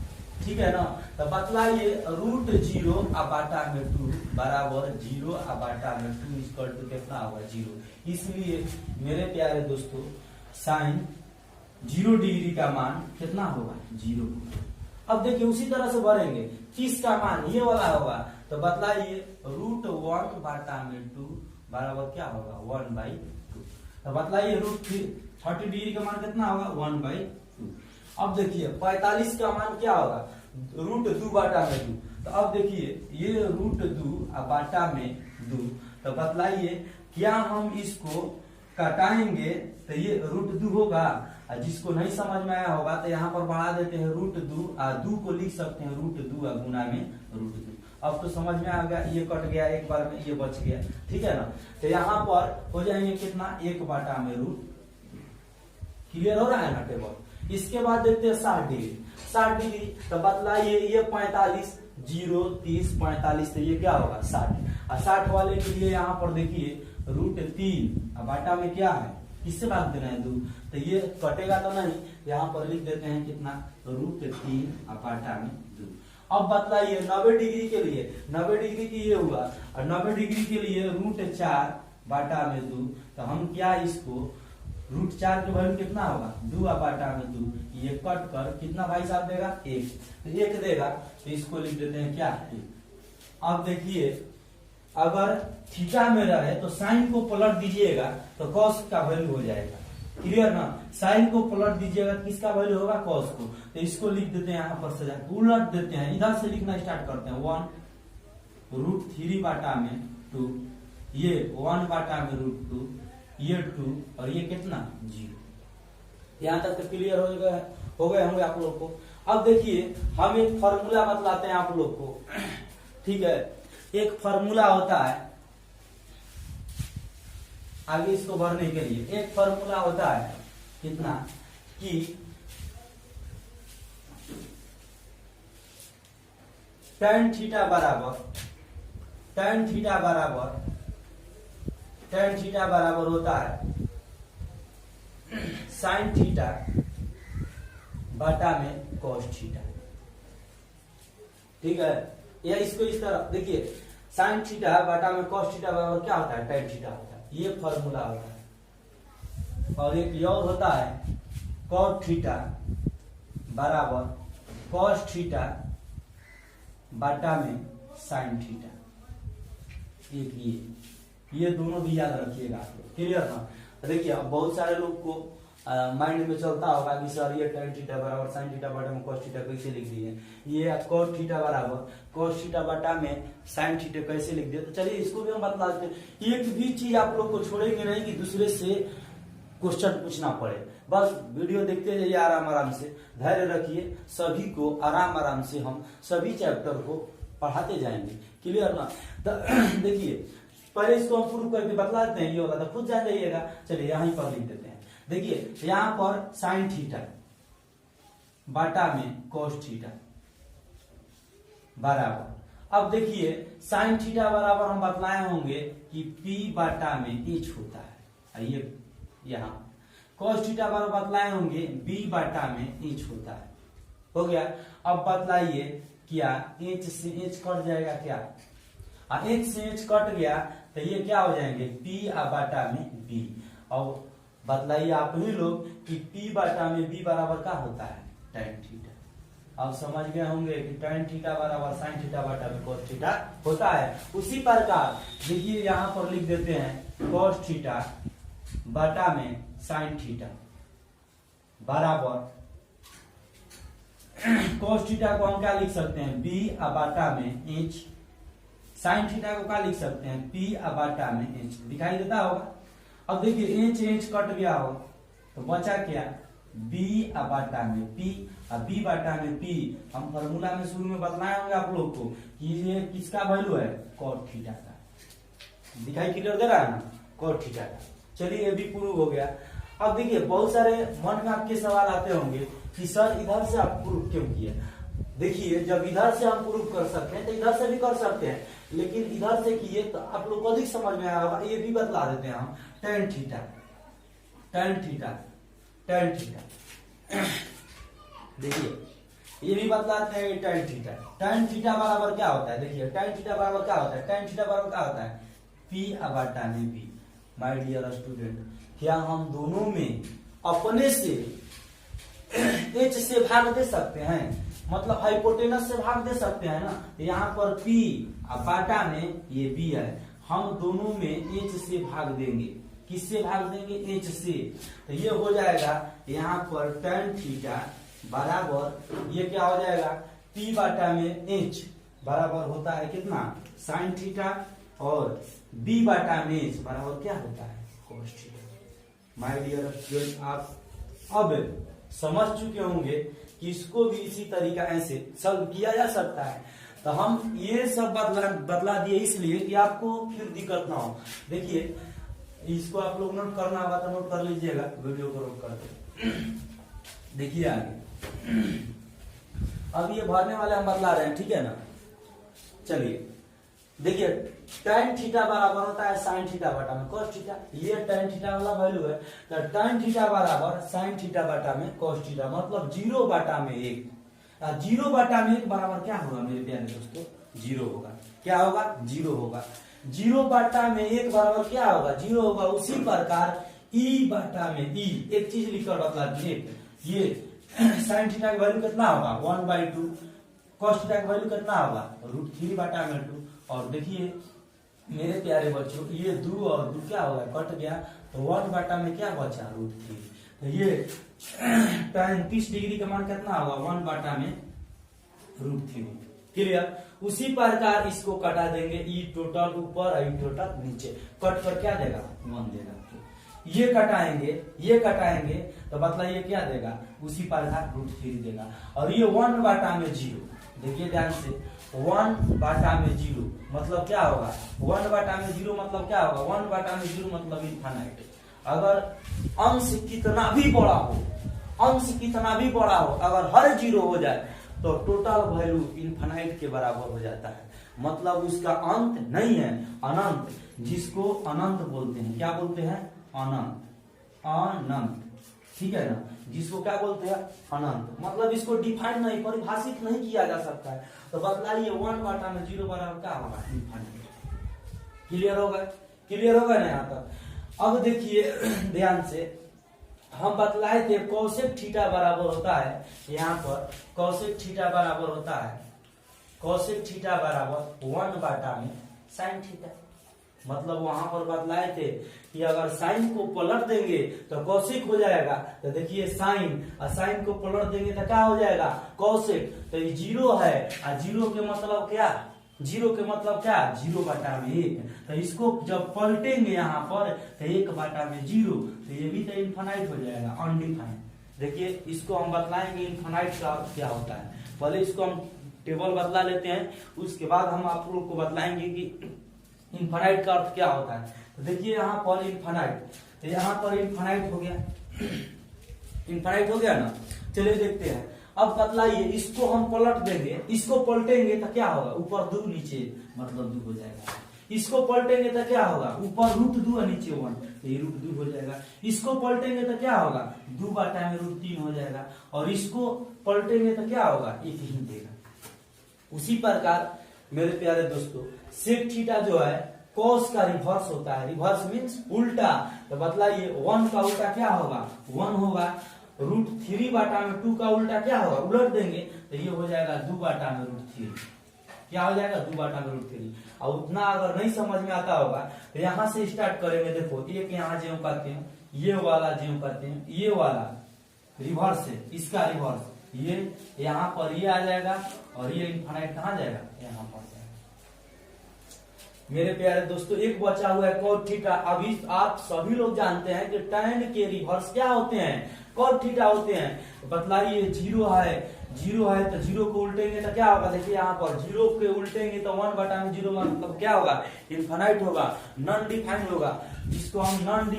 ठीक है ना। तो बतलाइए रूट 0 अबाटा में 2 बराबर 0 अबाटा में 2 इक्वल टू कितना होगा, 0। इसलिए मेरे प्यारे दोस्तों साइन 0 डिग्री का मान कितना होगा, 0। अब देखिए उसी तरह से बढ़ेंगे, 30 का मान ये वाला होगा। तो बतलाइए रूट 1 बाटा में 2 बराबर क्या होगा, 1/2। तो बतलाइए रूट 30 डिग्री का मान कितना होगा, 1/2। अब देखिए 45 का मान क्या होगा, रूट 2 बाटा में 2। तो अब देखिए ये रूट 2 बाटा में 2। तो बतलाइए क्या हम इसको कटाएंगे तो ये रूट 2 होगा। जिसको नहीं समझ में आया होगा तो यहाँ पर बढ़ा देते हैं रूट 2 को लिख सकते हैं रूट 2 गुना में रूट 2। अब तो समझ में आ गया, ये कट गया एक बार में, ये बच गया, ठीक है ना। तो यहाँ पर हो जाएंगे कितना, 1 बाटा में रूट। क्लियर हो रहा है ना टेबल। इसके बाद देखते हैं 60 डिग्री। तो बतलाइए ये 45 0 30 45, तो ये क्या होगा 60। और 60 वाले के लिए यहाँ पर देखिए रूट 3 बाटा में क्या है, किससे भाग देना है, 2। तो ये कटेगा तो नहीं, यहाँ पर लिख देते हैं कितना, रूट 3 बाटा में 2। अब बतलाइए 90 डिग्री के लिए, 90 डिग्री की ये हुआ, और 90 डिग्री के लिए रूट 4 बाटा में 2। तो हम क्या इसको रूट 4 के वैल्यू कितना होगा, 2 बाटा में 2। ये कट कर कितना भाई साहब देगा, 1। तो 1 देगा, तो इसको लिख देते हैं क्या, 1। अब देखिए अगर थीटा में रहे तो साइन को पलट दीजिएगा तो कॉस का वैल्यू हो जाएगा। क्लियर ना, साइन को पलट दीजिएगा किसका वैल्यू होगा, कॉस को। तो इसको लिख देते हैं यहाँ पर सजा, उलट देते हैं, इधर से लिखना स्टार्ट करते हैं। 1 रूट 3 बाटा में 2, ये 1 बाटा में रूट 2, ये 2 और ये कितना, 0। यहाँ तक तो क्लियर हो गए होंगे आप लोग को। अब देखिए हम एक फॉर्मूला बतलाते हैं आप लोग को, ठीक है। एक फॉर्मूला होता है आगे इसको भरने के लिए, एक फॉर्मूला होता है कितना कि tan थीटा बराबर होता है sin थीटा बटा में cos थीटा, ठीक है। या इसको इस तरह देखिए, sin थीटा बटा में cos थीटा बराबर क्या होता है, tan थीटा होता है। ये फॉर्मूला होता है। और एक और होता है cot थीटा बराबर cos थीटा बटा में sin थीटा। एक ये दोनों भी याद रखिएगा आप लोग, क्लियर ना। देखिए अब बहुत सारे लोग को माइंड में चलता होगा कि सर ये tan थीटा बराबर sin थीटा बटा में cos थीटा कैसे लिख दिए, ये cot थीटा बराबर cos थीटा बटा में sin थीटा कैसे लिख दिए। तो चलिए इसको भी हम बता देते हैं। एक भी चीज आप लोग को छोड़ेंगे नहीं कि दूसरे से क्वेश्चन पूछना पड़े। बस वीडियो देखते जाइए आराम से, धैर्य रखिए। सभी को आराम से हम सभी चैप्टर को पढ़ाते जाएंगे, क्लियर ना। देखिए पहले इसको हम प्रूव करके बतला देते हैं, ये होगा तो खुद जान जाइएगा। चलिए यहीं पर लिख देते हैं। देखिए यहाँ पर sin थीटा बाटा में cos थीटा बराबर, अब देखिए sin थीटा बराबर हम बतलाए होंगे कि P बाटा में H होता है। ये यहाँ cos थीटा बराबर बतलाए होंगे B बाटा में H होता है। हो गया। अब बतलाइए क्या H से H कट जाएगा क्या, H से H कट गया तो ये क्या हो जाएंगे P बाटा में B। और बतलाइए आप ही लोग कि P बटा में B बराबर क्या होता है, tan थीटा। अब समझ गए होंगे कि tan थीटा बराबर sin थीटा बटा में cos थीटा होता है। उसी प्रकार देखिए यहाँ पर लिख देते हैं cos थीटा बटा में sin थीटा बराबर cos थीटा को हम क्या लिख सकते हैं, B बटा में h, sin थीटा को क्या लिख सकते हैं, P बटा में h। दिखाई देता होगा। अब देखिए h कट गया हो तो बचा क्या, B बटा में P और B बटा में P। हम फॉर्मूला में शुरू में बतलाए होंगे आप लोग को कि ये किसका वैल्यू है, cos थीटा का। दिखाई क्लियर दे रहा है ना, cos थीटा का। चलिए ये भी प्रूव हो गया। अब देखिए बहुत सारे मन में आपके सवाल आते होंगे कि सर इधर से आप प्रूव क्यों किए। देखिए जब इधर से हम प्रूव कर सकते हैं तो इधर से भी कर सकते हैं, लेकिन इधर से किए तो आप लोग को अधिक समझ में आया होगा। ये भी बतला देते हैं हम, tan थीटा देखिए ये भी बतलाते हैं tan थीटा बराबर क्या होता है। देखिए tan थीटा बराबर क्या होता है, tan थीटा बराबर क्या होता है, P बटा में B। माय डियर स्टूडेंट, क्या हम दोनों में अपने से h से भाग दे सकते हैं, मतलब हाइपोटेनस से भाग दे सकते हैं ना। तो यहाँ पर P बटा में ये B है, हम दोनों में h से भाग देंगे। किससे भाग देंगे, h से। तो ये हो जाएगा यहाँ पर tan थीटा बराबर ये क्या हो जाएगा, P बटा में h बराबर होता है कितना, sin थीटा, और B बटा में h बराबर क्या होता है, cos theta. My dear student, आप अब समझ चुके होंगे कि इसको भी इसी तरीका ऐसे सॉल्व किया जा सकता है। तो हम ये सब बतला दिए इसलिए कि आपको फिर दिक्कत ना हो। देखिए इसको आप लोग नोट करना होगा तो नोट कर लीजिएगा, वीडियो को रोक करके। देखिए आगे अब ये भरने वाले हम बतला रहे हैं, ठीक है ना। चलिए देखिए tan थीटा बराबर होता है sin थीटा बटा में cos थीटा। ये tan थीटा वाला वैल्यू है, तो tan थीटा बराबर sin थीटा बटा में cos थीटा, मतलब 0 बटा में 1। 0 बटा में 1 बराबर क्या होगा मेरे प्यारे दोस्तों, 0 होगा। क्या होगा, 0 होगा। 0 बटा में 1 बराबर क्या होगा, 0 होगा। उसी प्रकार E बटा में E, एक चीज लिखकर बतला दिए, ये sin थीटा का वैल्यू कितना होगा, 1/2। cos थीटा का वैल्यू कितना होगा, √3 बटा में 2। और देखिए मेरे प्यारे बच्चों, ये 2 और 2 क्या होगा, कट गया, तो 1 बटा में क्या बचा, √3। तो ये tan 30 डिग्री का मान कितना होगा, 1 बटा में √3। क्लियर। उसी प्रकार इसको कटा देंगे, ई टोटल ऊपर और ई टोटल नीचे, कट कर क्या देगा, 1 देगा। ये कटाएंगे तो बतलाइए क्या देगा, उसी प्रकार √3 देगा। और ये 1 बटा में 0, देखिए ध्यान से, 1 बटा में 0 मतलब क्या होगा, 1 बटा में 0 मतलब क्या होगा, 1 बटा में 0 मतलब इनफाइनाइट। अगर अंश कितना भी बड़ा हो, अगर हर 0 हो जाए तो टोटल वैल्यू इनफाइनाइट के बराबर हो जाता है, मतलब उसका अंत नहीं है, अनंत, जिसको अनंत बोलते हैं। क्या बोलते हैं, अनंत, ठीक है ना, जिसको क्या बोलते हैं, अनंत। मतलब इसको डिफाइन नहीं, परिभाषित नहीं किया जा सकता है। तो बतलाइए 1 बटा में 0 बराबर क्या होगा, इनफाइनाइट। क्लियर होगा ना यहाँ तक। अब देखिए ध्यान से, हम बतलाए थे कोसेक थीटा बराबर होता है, यहाँ पर कोसेक थीटा बराबर होता है, कोसेक थीटा बराबर 1 बटा में साइन थीटा। मतलब वहां पर बतलाए थे कि अगर साइन को पलट देंगे तो कौशिक हो जाएगा। तो देखिए साइन, और साइन को पलट देंगे तो क्या हो जाएगा, कौशिक। तो ये 0 है, और 0 के मतलब क्या, 0 बटा में 1। तो इसको जब पलटेंगे यहाँ पर तो 1 बटा में 0, तो ये भी तो इनफाइनाइट हो जाएगा, अनडिफाइंड। देखिए इसको हम बतलाएंगे इनफाइनाइट का क्या होता है। पहले इसको हम टेबल बतला लेते हैं, उसके बाद हम आप लोग को बतलाएंगे कि इनफाइनाइट का अर्थ क्या होता है। तो देखिए यहाँ पर इनफाइनाइट, तो यहाँ पर इनफाइनाइट हो गया, इनफाइनाइट हो गया ना। चलिए देखते हैं, अब बतलाइए इसको हम पलट देंगे, इसको पलटेंगे तो क्या होगा, ऊपर 2 नीचे मतलब 2 हो जाएगा। इसको पलटेंगे तो क्या होगा, ऊपर √2 और नीचे 1, तो ये √2 हो जाएगा। इसको पलटेंगे तो क्या होगा, 2 बटा में √3 हो जाएगा। और इसको पलटेंगे तो क्या होगा, 1 ही देगा। उसी प्रकार मेरे प्यारे दोस्तों सेक थीटा जो है, कॉस का रिवर्स होता है, रिवर्स मीन्स उल्टा। तो बतलाइए 1 का उल्टा क्या होगा, 1 होगा। √3 बाटा में 2 का उल्टा क्या होगा, उलट देंगे तो ये हो जाएगा 2 बाटा में √3। क्या हो जाएगा, 2 बाटा में √3। और उतना अगर नहीं समझ में आता होगा तो यहाँ से स्टार्ट करेंगे। देखो एक यहाँ ज्यों करते हैं, ये वाला ज्यों करते हैं, ये वाला रिवर्स है, इसका रिवर्स ये यहाँ पर ये आ जाएगा और ये इनफाइनाइट कहाँ जाएगा, यहाँ पर जाएगा। मेरे प्यारे दोस्तों एक बचा हुआ है cot थीटा। अभी आप सभी लोग जानते हैं कि tan के रिवर्स क्या होते हैं, cot थीटा होते हैं। बतलाइए 0 है, 0 है तो 0 को उल्टेंगे तो क्या होगा, देखिए यहाँ पर 0 के उल्टेंगे तो 1 बटा में 0 मतलब क्या होगा, इनफाइनाइट होगा, नॉन डिफाइंड होगा, जिसको हम नॉन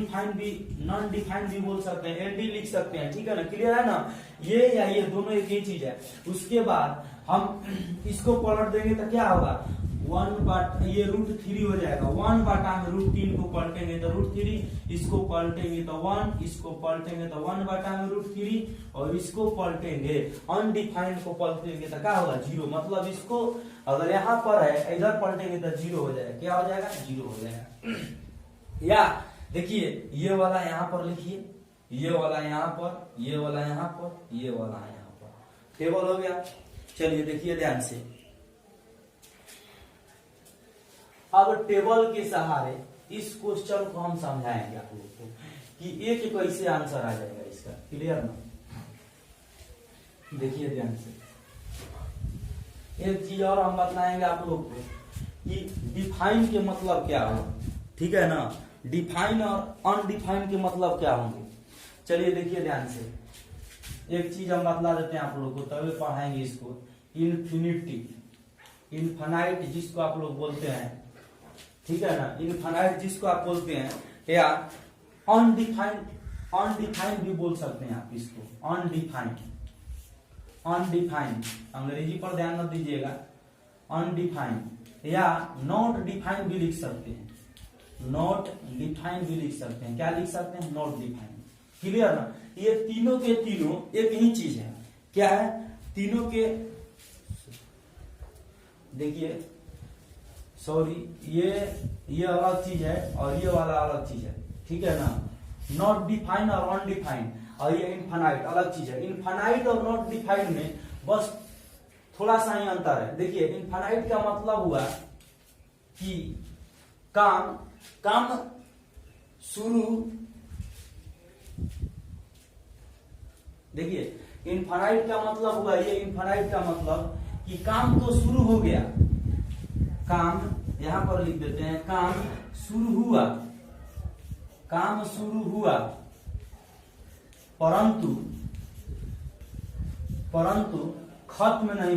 डिफाइंड भी बोल सकते हैं, एनडी लिख सकते हैं। ठीक है ना, क्लियर है ना, ये या ये दोनों एक ही चीज है। उसके बाद हम इसको पलट देंगे तो क्या होगा, 1 बाटा ये √3 हो जाएगा। 1 बाटा में √3 को पलटेंगे तो √3, इसको पलटेंगे तो 1, इसको पलटेंगे तो 1 बाटा में √3 और इसको पलटेंगे अनडिफाइंड को पलटेंगे तो क्या होगा, 0। मतलब इसको अगर यहाँ पर है इधर पलटेंगे तो 0 हो जाएगा। क्या हो जाएगा, 0 हो जाएगा। या देखिए ये वाला यहाँ पर लिखिए, ये वाला यहाँ पर, ये वाला यहाँ पर, ये वाला यहाँ पर, टेबल हो गया। चलिए देखिए ध्यान से, अब टेबल के सहारे इस क्वेश्चन को हम समझाएंगे आप लोग को कि एक कैसे आंसर आ जाएगा इसका, क्लियर ना। देखिए ध्यान से, एक चीज और हम बताएंगे आप लोग को कि डिफाइन के मतलब क्या हो, ठीक है ना, डिफाइन और अनडिफाइन के मतलब क्या होंगे। चलिए देखिए ध्यान से, एक चीज हम बतला देते हैं आप लोग को, तभी पढ़ाएंगे इसको। इनफाइनाइट जिसको आप लोग बोलते हैं, ठीक है ना, इनफाइनाइट जिसको आप बोलते हैं, या अनडिफाइंड भी बोल सकते हैं आप इसको, अनडिफाइंड अंग्रेजी पर ध्यान न दीजिएगा, अनडिफाइंड या नॉट डिफाइंड भी लिख सकते हैं, नॉट डिफाइंड भी लिख सकते हैं। क्या लिख सकते हैं, नॉट डिफाइंड, क्लियर ना। ये तीनों के तीनों एक ही चीज है। क्या है, तीनों के, देखिए सॉरी, ये अलग चीज है और ये वाला अलग चीज है, ठीक है ना। नॉट डिफाइंड और अनडिफाइंड, और ये इनफाइनाइट अलग चीज है। इनफाइनाइट और नॉट डिफाइंड में बस थोड़ा सा ही अंतर है। देखिए इनफाइनाइट का मतलब हुआ कि काम शुरू, देखिए इनफाइनाइट का मतलब हुआ, ये इनफाइनाइट का मतलब कि काम तो शुरू हो गया, काम यहां पर लिख देते हैं, काम शुरू हुआ, परंतु खत्म नहीं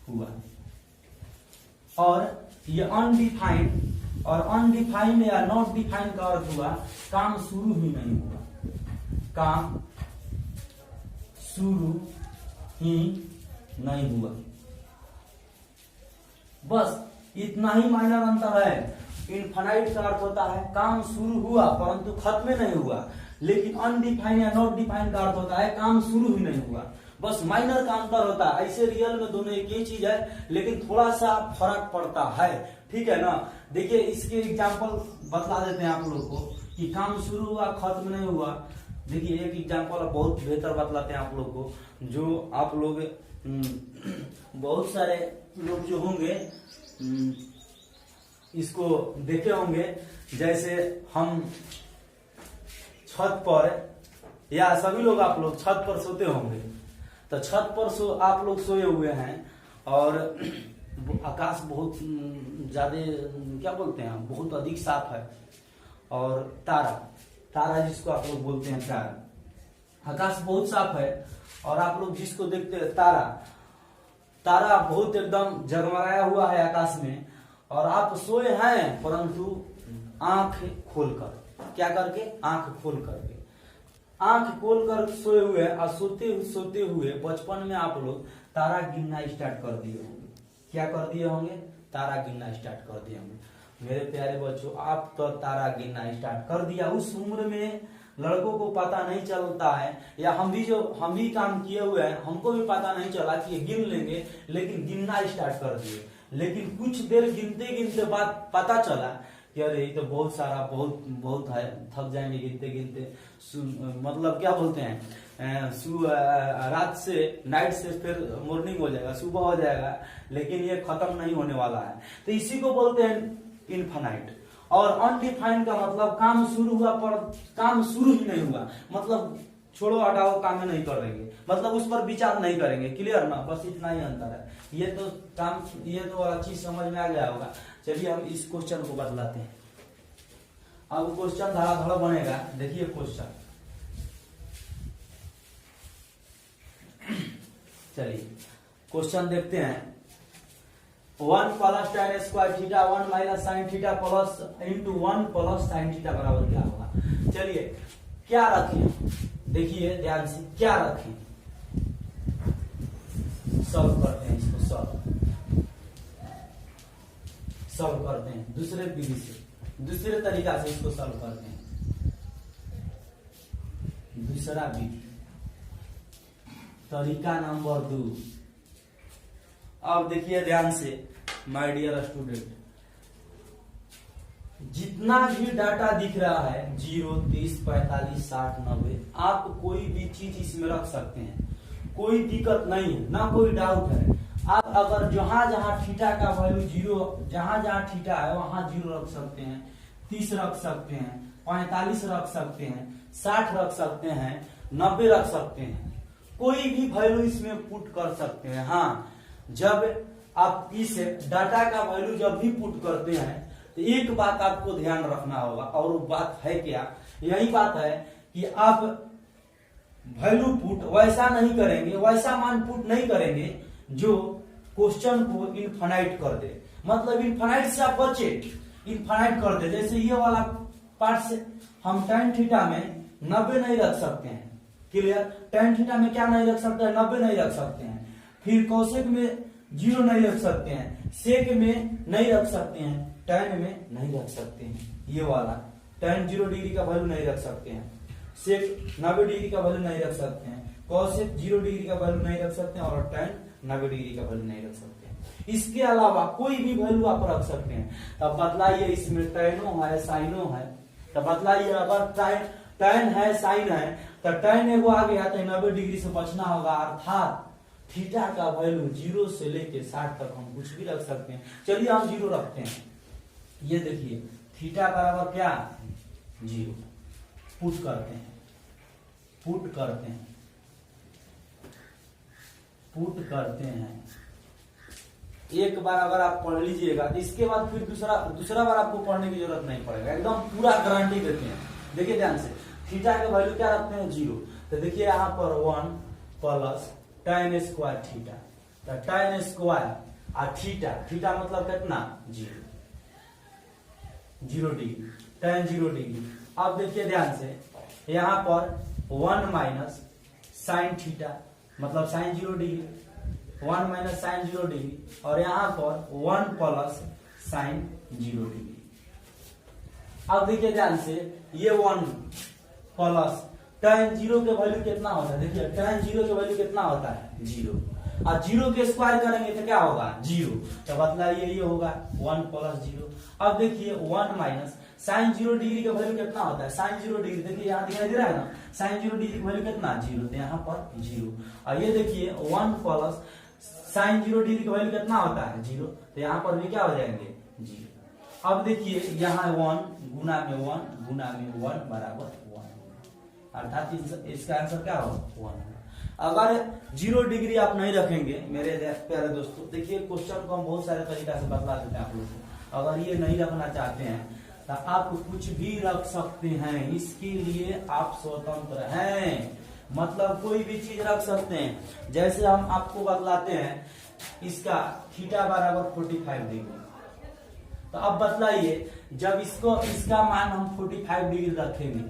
हुआ। और ये अनडिफाइंड या नॉट डिफाइंड का अर्थ हुआ काम शुरू ही नहीं हुआ, काम शुरू ही नहीं हुआ। बस इतना ही माइनर अंतर है। इनफाइनाइट का अर्थ होता है काम शुरू हुआ परंतु खत्म नहीं हुआ, लेकिन अनडिफाइंड या नॉट डिफाइंड का अर्थ होता है काम शुरू ही नहीं हुआ। बस माइनर का अंतर होता है। ऐसे रियल में दोनों एक ही चीज है, लेकिन थोड़ा सा फर्क पड़ता है, ठीक है ना। देखिए इसके एग्जांपल बतला देते हैं आप लोग को कि काम शुरू हुआ खत्म नहीं हुआ। देखिए एक एग्जांपल बहुत बेहतर बतलाते हैं आप लोग को, जो आप लोग बहुत सारे लोग जो होंगे इसको देखे होंगे। जैसे हम छत पर, या सभी लोग आप लोग छत पर सोते होंगे, तो छत पर आप लोग सोए हुए हैं और आकाश बहुत ज्यादा, क्या बोलते हैं, बहुत अधिक साफ है, और तारा जिसको आप लोग बोलते हैं तारा, आकाश बहुत साफ है और आप लोग जिसको देखते हैं तारा बहुत एकदम जगमगाया हुआ है आकाश में, और आप सोए हैं परंतु आंख खोलकर, क्या करके, आंख खोलकर सोए हुए, और सोते हुए बचपन में आप लोग तारा गिनना स्टार्ट कर दिए होंगे। क्या कर दिए होंगे, तारा गिनना स्टार्ट कर दिए होंगे। मेरे प्यारे बच्चों, आप तो तारा गिनना स्टार्ट कर दिया। उस उम्र में लड़कों को पता नहीं चलता है, या हम भी काम किए हुए हैं, हमको भी पता नहीं चला कि गिन लेंगे, लेकिन गिनना स्टार्ट कर दिए। लेकिन कुछ देर गिनते गिनते बाद पता चला कि अरे ये तो बहुत सारा बहुत है, थक जाएंगे गिनते गिनते। मतलब क्या बोलते हैं, रात से नाइट से फिर मॉर्निंग हो जाएगा, सुबह हो जाएगा, लेकिन ये खत्म नहीं होने वाला है। तो इसी को बोलते हैं इनफाइनाइट। और अनडिफाइंड का मतलब काम शुरू हुआ पर काम शुरू ही नहीं हुआ, मतलब छोड़ो हटाओ काम में नहीं करेंगे, मतलब उस पर विचार नहीं करेंगे। क्लियर ना, बस इतना ही अंतर है। ये तो वाला चीज समझ में आ गया होगा। चलिए हम इस क्वेश्चन को बदलाते हैं। अब क्वेश्चन धड़ाधड़ बनेगा। देखिए क्वेश्चन, चलिए क्वेश्चन देखते हैं। 1 plus tan square theta 1 minus sine theta plus into 1 plus sine theta बराबर क्या होगा। चलिए क्या रखें, देखिए ध्यान से क्या रखें, सॉल्व करते हैं इसको, सॉल्व करते हैं दूसरे विधि से, दूसरे तरीका से इसको सॉल्व करते हैं। दूसरा विधि, तरीका नंबर 2। अब देखिए ध्यान से माय डियर स्टूडेंट, जितना भी डाटा दिख रहा है 0, 30, 45, 60, 90, आप कोई भी चीज इसमें रख सकते हैं, कोई दिक्कत नहीं है, ना कोई डाउट है। आप अगर जहां जहां थीटा का वैल्यू 0, जहां जहां थीटा है वहां 0 रख सकते हैं, 30 रख सकते हैं, 45 रख सकते हैं, 60 रख सकते हैं, 90 रख सकते हैं, कोई भी वैल्यू इसमें पुट कर सकते हैं। हाँ, जब आप इस डाटा का वैल्यू जब भी पुट करते हैं तो एक बात आपको ध्यान रखना होगा, और वो बात है क्या, यही बात है कि आप वैल्यू पुट वैसा नहीं करेंगे, वैसा मान पुट नहीं करेंगे जो क्वेश्चन को इनफाइनाइट कर दे। मतलब इनफाइनाइट से आप बचे, इनफाइनाइट कर दे। जैसे ये वाला पार्ट से हम tan थीटा में 90 नहीं रख सकते हैं। क्लियर, tan थीटा में क्या नहीं रख सकते हैं, 90 नहीं रख सकते हैं। फिर कोसेक में 0 नहीं रख सकते हैं, सेक में नहीं रख सकते हैं, tan में नहीं रख सकते हैं। ये वाला tan 0 डिग्री का वैल्यू नहीं रख सकते हैं, सेक 90 डिग्री का वैल्यू नहीं रख सकते हैं, कोसेक 0 डिग्री का वैल्यू नहीं रख सकते हैं, और tan 90 डिग्री का वैल्यू नहीं रख सकते हैं। इसके अलावा कोई भी वैल्यू आप रख सकते हैं। तब बतलाइए इसमें टैनो है, साइनो है, तब बतलाइए अगर tan है, साइन है, तो tan एगो आ गया तो 90 डिग्री से बचना होगा, अर्थात थीटा का वैल्यू 0 से लेके 60 तक हम कुछ भी रख सकते हैं। चलिए हम 0 रखते हैं। ये देखिए थीटा बराबर क्या, 0 पुट करते हैं, पुट करते हैं। एक बार अगर आप पढ़ लीजिएगा तो इसके बाद फिर दूसरा बार आपको पढ़ने की जरूरत नहीं पड़ेगा, एकदम पूरा गारंटी देते हैं। देखिए ध्यान से, थीटा का वैल्यू क्या रखते हैं, 0। तो देखिए यहाँ पर 1 प्लस tan स्क्वायर थीटा, तो tan स्क्वायर और थीटा मतलब कितना, 0 डिग्री, tan 0 डिग्री। अब देखिए ध्यान से, यहाँ पर 1 माइनस साइन थीटा मतलब sine 0 degree, 1 minus sine 0 degree, और यहाँ पर 1 प्लस साइन 0 डिग्री। अब देखिए ध्यान से, ये 1 प्लस tan 0 के वैल्यू कितना होता है, देखिए tan 0 के वैल्यू कितना होता है, 0, और 0 के स्क्वायर करेंगे तो क्या होगा, 0। तो बतलाइए ये होगा 1 प्लस 0। अब देखिए 1 माइनस साइन 0 डिग्री का वैल्यू कितना होता है, साइन 0 डिग्री, देखिए यहाँ दिखाई दे रहा है ना, साइन 0 डिग्री का वैल्यू कितना, 0, तो यहाँ पर 0। और ये देखिए 1 प्लस साइन 0 डिग्री का वैल्यू कितना होता है, 0, तो यहाँ पर भी क्या हो जाएंगे, 0। अब देखिए यहाँ 1 गुना में 1 बराबर 1, अर्थात इसका आंसर क्या होगा, 1। अगर 0 डिग्री आप नहीं रखेंगे मेरे प्यारे दोस्तों, देखिए क्वेश्चन को हम बहुत सारे तरीका से बतला देते हैं आप लोगों को। अगर ये नहीं रखना चाहते हैं तो आप कुछ भी रख सकते हैं, इसके लिए आप स्वतंत्र हैं, मतलब कोई भी चीज रख सकते हैं। जैसे हम आपको बतलाते हैं इसका थीटा बराबर 45 डिग्री, तो अब बतलाइए जब इसका मान हम 45 डिग्री रखेंगे,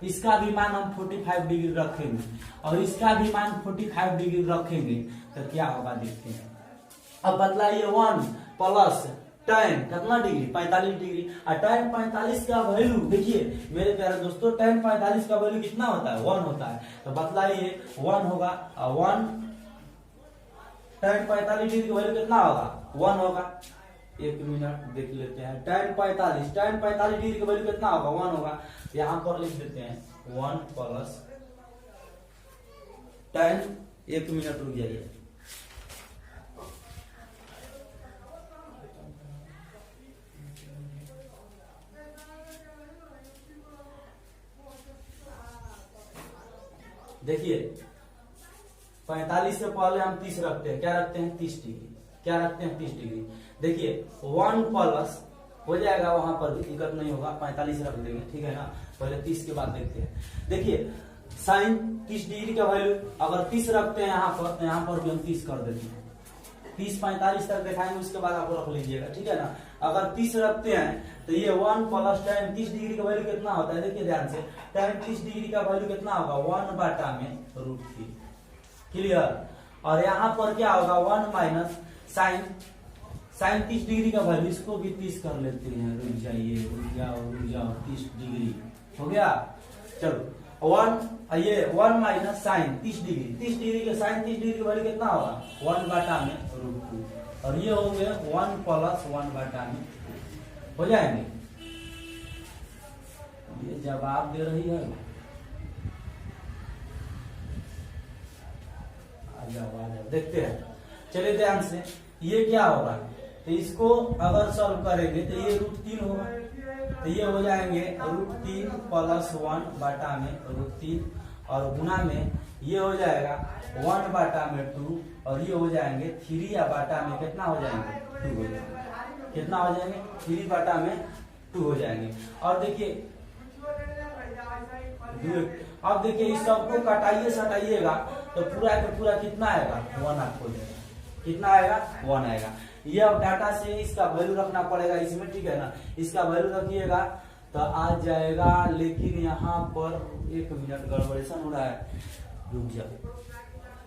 इसका भी मान हम 45 डिग्री रखेंगे, और इसका भी मान 45 डिग्री रखेंगे, तो क्या होगा देखते हैं। अब बतलाइए 1 प्लस tan कितना डिग्री 45 डिग्री। और tan 45 का वैल्यू देखिए मेरे प्यारे दोस्तों, tan 45 का वैल्यू कितना होता है 1 होता है। तो बतलाइए 1 होगा 1 tan 45 डिग्री का वैल्यू कितना होगा 1 होगा। एक मिनट देख लेते हैं tan 45 डिग्री का वैल्यू कितना होगा 1 होगा। यहाँ पर लिख देते हैं 1 प्लस tan, एक मिनट रुक जाइए, देखिए 45 से पहले हम 30 रखते हैं, क्या रखते हैं 30 डिग्री, क्या रखते हैं 30 डिग्री। देखिए 1 प्लस हो जाएगा, वहां पर भी दिक्कत नहीं होगा, 45 रख देंगे, ठीक है ना। पहले 30 के बाद देखते हैं। देखिए साइन 30 डिग्री का वैल्यू अगर 30 रखते हैं यहाँ पर, तो यहाँ पर भी हम 30 कर देते हैं। 30 45 तक दिखाएंगे, उसके बाद आप रख लीजिएगा, ठीक है ना। अगर 30 रखते हैं तो ये 1 प्लस tan 30 डिग्री का वैल्यू कितना होता है, देखिए ध्यान से, tan 30 डिग्री का वैल्यू कितना होगा 1/√3, क्लियर। और यहाँ पर क्या होगा 1 माइनस साइन 30 डिग्री का वैल्यू, इसको भी 30 कर लेते हैं, रुक जाइए, रुक जाओ 30 डिग्री हो गया। चलो 1 माइनस साइन 30 डिग्री के साइन 30 डिग्री का वैल्यू कितना होगा 1/√2, और ये हो गए 1 प्लस 1/, हो जाएंगे। ये जवाब दे रही है, देखते हैं, चलिए ध्यान से। ये क्या होगा, तो इसको अगर सॉल्व करेंगे तो ये √3 होगा, तो ये हो जाएंगे √3 प्लस 1/√3, और गुना में ये हो जाएगा 1/2, और ये हो जाएंगे 3 या बाटा में कितना हो जाएंगे 2 हो जाएंगे, कितना हो जाएंगे 3/2 हो जाएंगे। और देखिए अब देखिए इस सबको कटाइए सटाइएगा तो पूरा का पूरा कितना आएगा 1 आपको देगा, कितना आएगा 1 आएगा। ये अब डाटा से इसका वैल्यू रखना पड़ेगा इसमें, ठीक है ना। इसका वैल्यू रखिएगा तो आ जाएगा, लेकिन यहाँ पर 1 मिनट गड़बड़ेशन हो रहा है, रुक जाओ।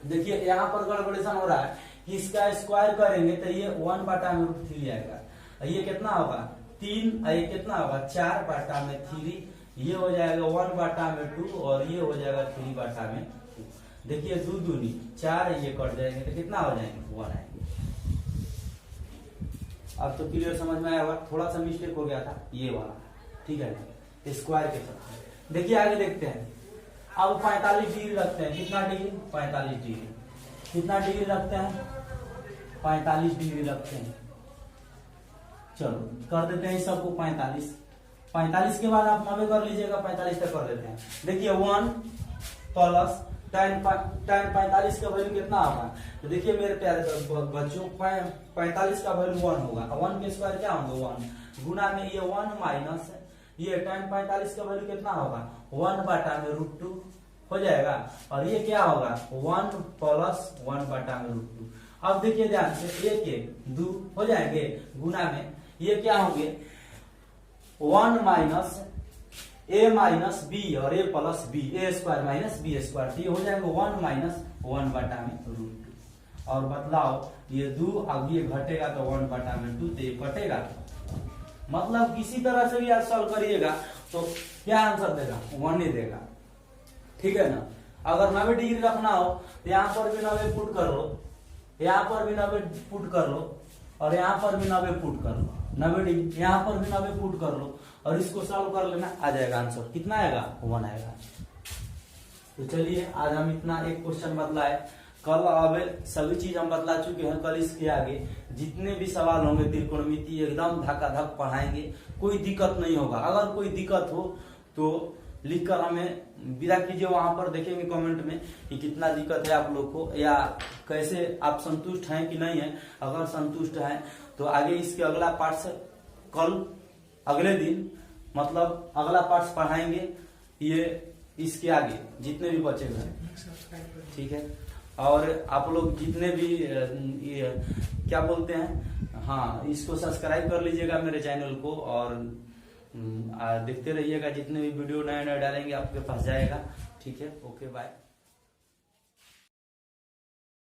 देखिए यहाँ पर गड़बड़ेशन हो रहा है कि इसका स्क्वायर करेंगे तो ये 1/√3 आएगा, ये कितना होगा 3, ये कितना होगा 4/3, ये हो जाएगा 1/2, और ये हो जाएगा 3/2। देखिए 2 दूनी 4, ये कट जाएंगे तो कितना हो जाएंगे 1 आएंगे। अब तो क्लियर समझ में आया होगा, थोड़ा सा मिस्टेक हो गया था ये वाला, ठीक है, स्क्वायर के साथ। देखिए आगे देखते हैं। अब 45 डिग्री रखते हैं, कितना डिग्री 45 डिग्री, कितना डिग्री रखते हैं 45 डिग्री रखते हैं। चलो कर देते हैं सबको 45 के बाद आप 90 कर लीजिएगा, 45 तक कर देते हैं। देखिए 1 प्लस tan 45 का वैल्यू कितना होगा, तो देखिए मेरे प्यारे बच्चों 45 का वैल्यू 1 होगा, 1 के स्क्वायर क्या होगा 1, गुना में ये 1 माइनस ये tan 45 का वैल्यू कितना होगा 1/√2 हो जाएगा, और ये क्या होगा 1 प्लस 1/√2। अब देखिए ध्यान से 1 2 हो जाएंगे, गुना में ये क्या होंगे 1 माइनस a माइनस बी और a plus B, a square minus B square, तो ये हो जाएगा 1 माइनस 1/√2। और बतलाओ ये 2 अब ये घटेगा तो 1/2, तो ये कटेगा, मतलब किसी तरह से भी आप सॉल्व करिएगा तो क्या आंसर देगा 1 ही देगा, ठीक है ना। अगर 90 डिग्री रखना हो तो यहाँ पर भी 90 पुट कर लो, यहाँ पर भी 90 पुट कर लो, और यहाँ पर भी 90 पुट कर लो, 90 डिग्री यहाँ पर भी 90 पुट कर लो, और इसको सॉल्व कर लेना, आ जाएगा आंसर, कितना आएगा 1 आएगा। तो चलिए आज हम इतना एक क्वेश्चन बतलाए, कल अब सभी चीज हम बतला चुके हैं। कल इसके आगे जितने भी सवाल होंगे त्रिकोणमिति एकदम धक्का पढ़ाएंगे, कोई दिक्कत नहीं होगा। अगर कोई दिक्कत हो तो लिखकर हमें विदा कीजिए, वहां पर देखेंगे कमेंट में कि कितना दिक्कत है आप लोग को, या कैसे आप संतुष्ट हैं कि नहीं है। अगर संतुष्ट हैं तो आगे इसके अगला पार्ट से कल अगले दिन मतलब अगला पार्ट पढ़ाएंगे, ये इसके आगे जितने भी बचे हुए हैं, ठीक है। और आप लोग जितने भी ये क्या बोलते हैं, हाँ, इसको सब्सक्राइब कर लीजिएगा मेरे चैनल को, और देखते रहिएगा, जितने भी वीडियो नए नए डालेंगे आपके पास जाएगा, ठीक है। Okay bye.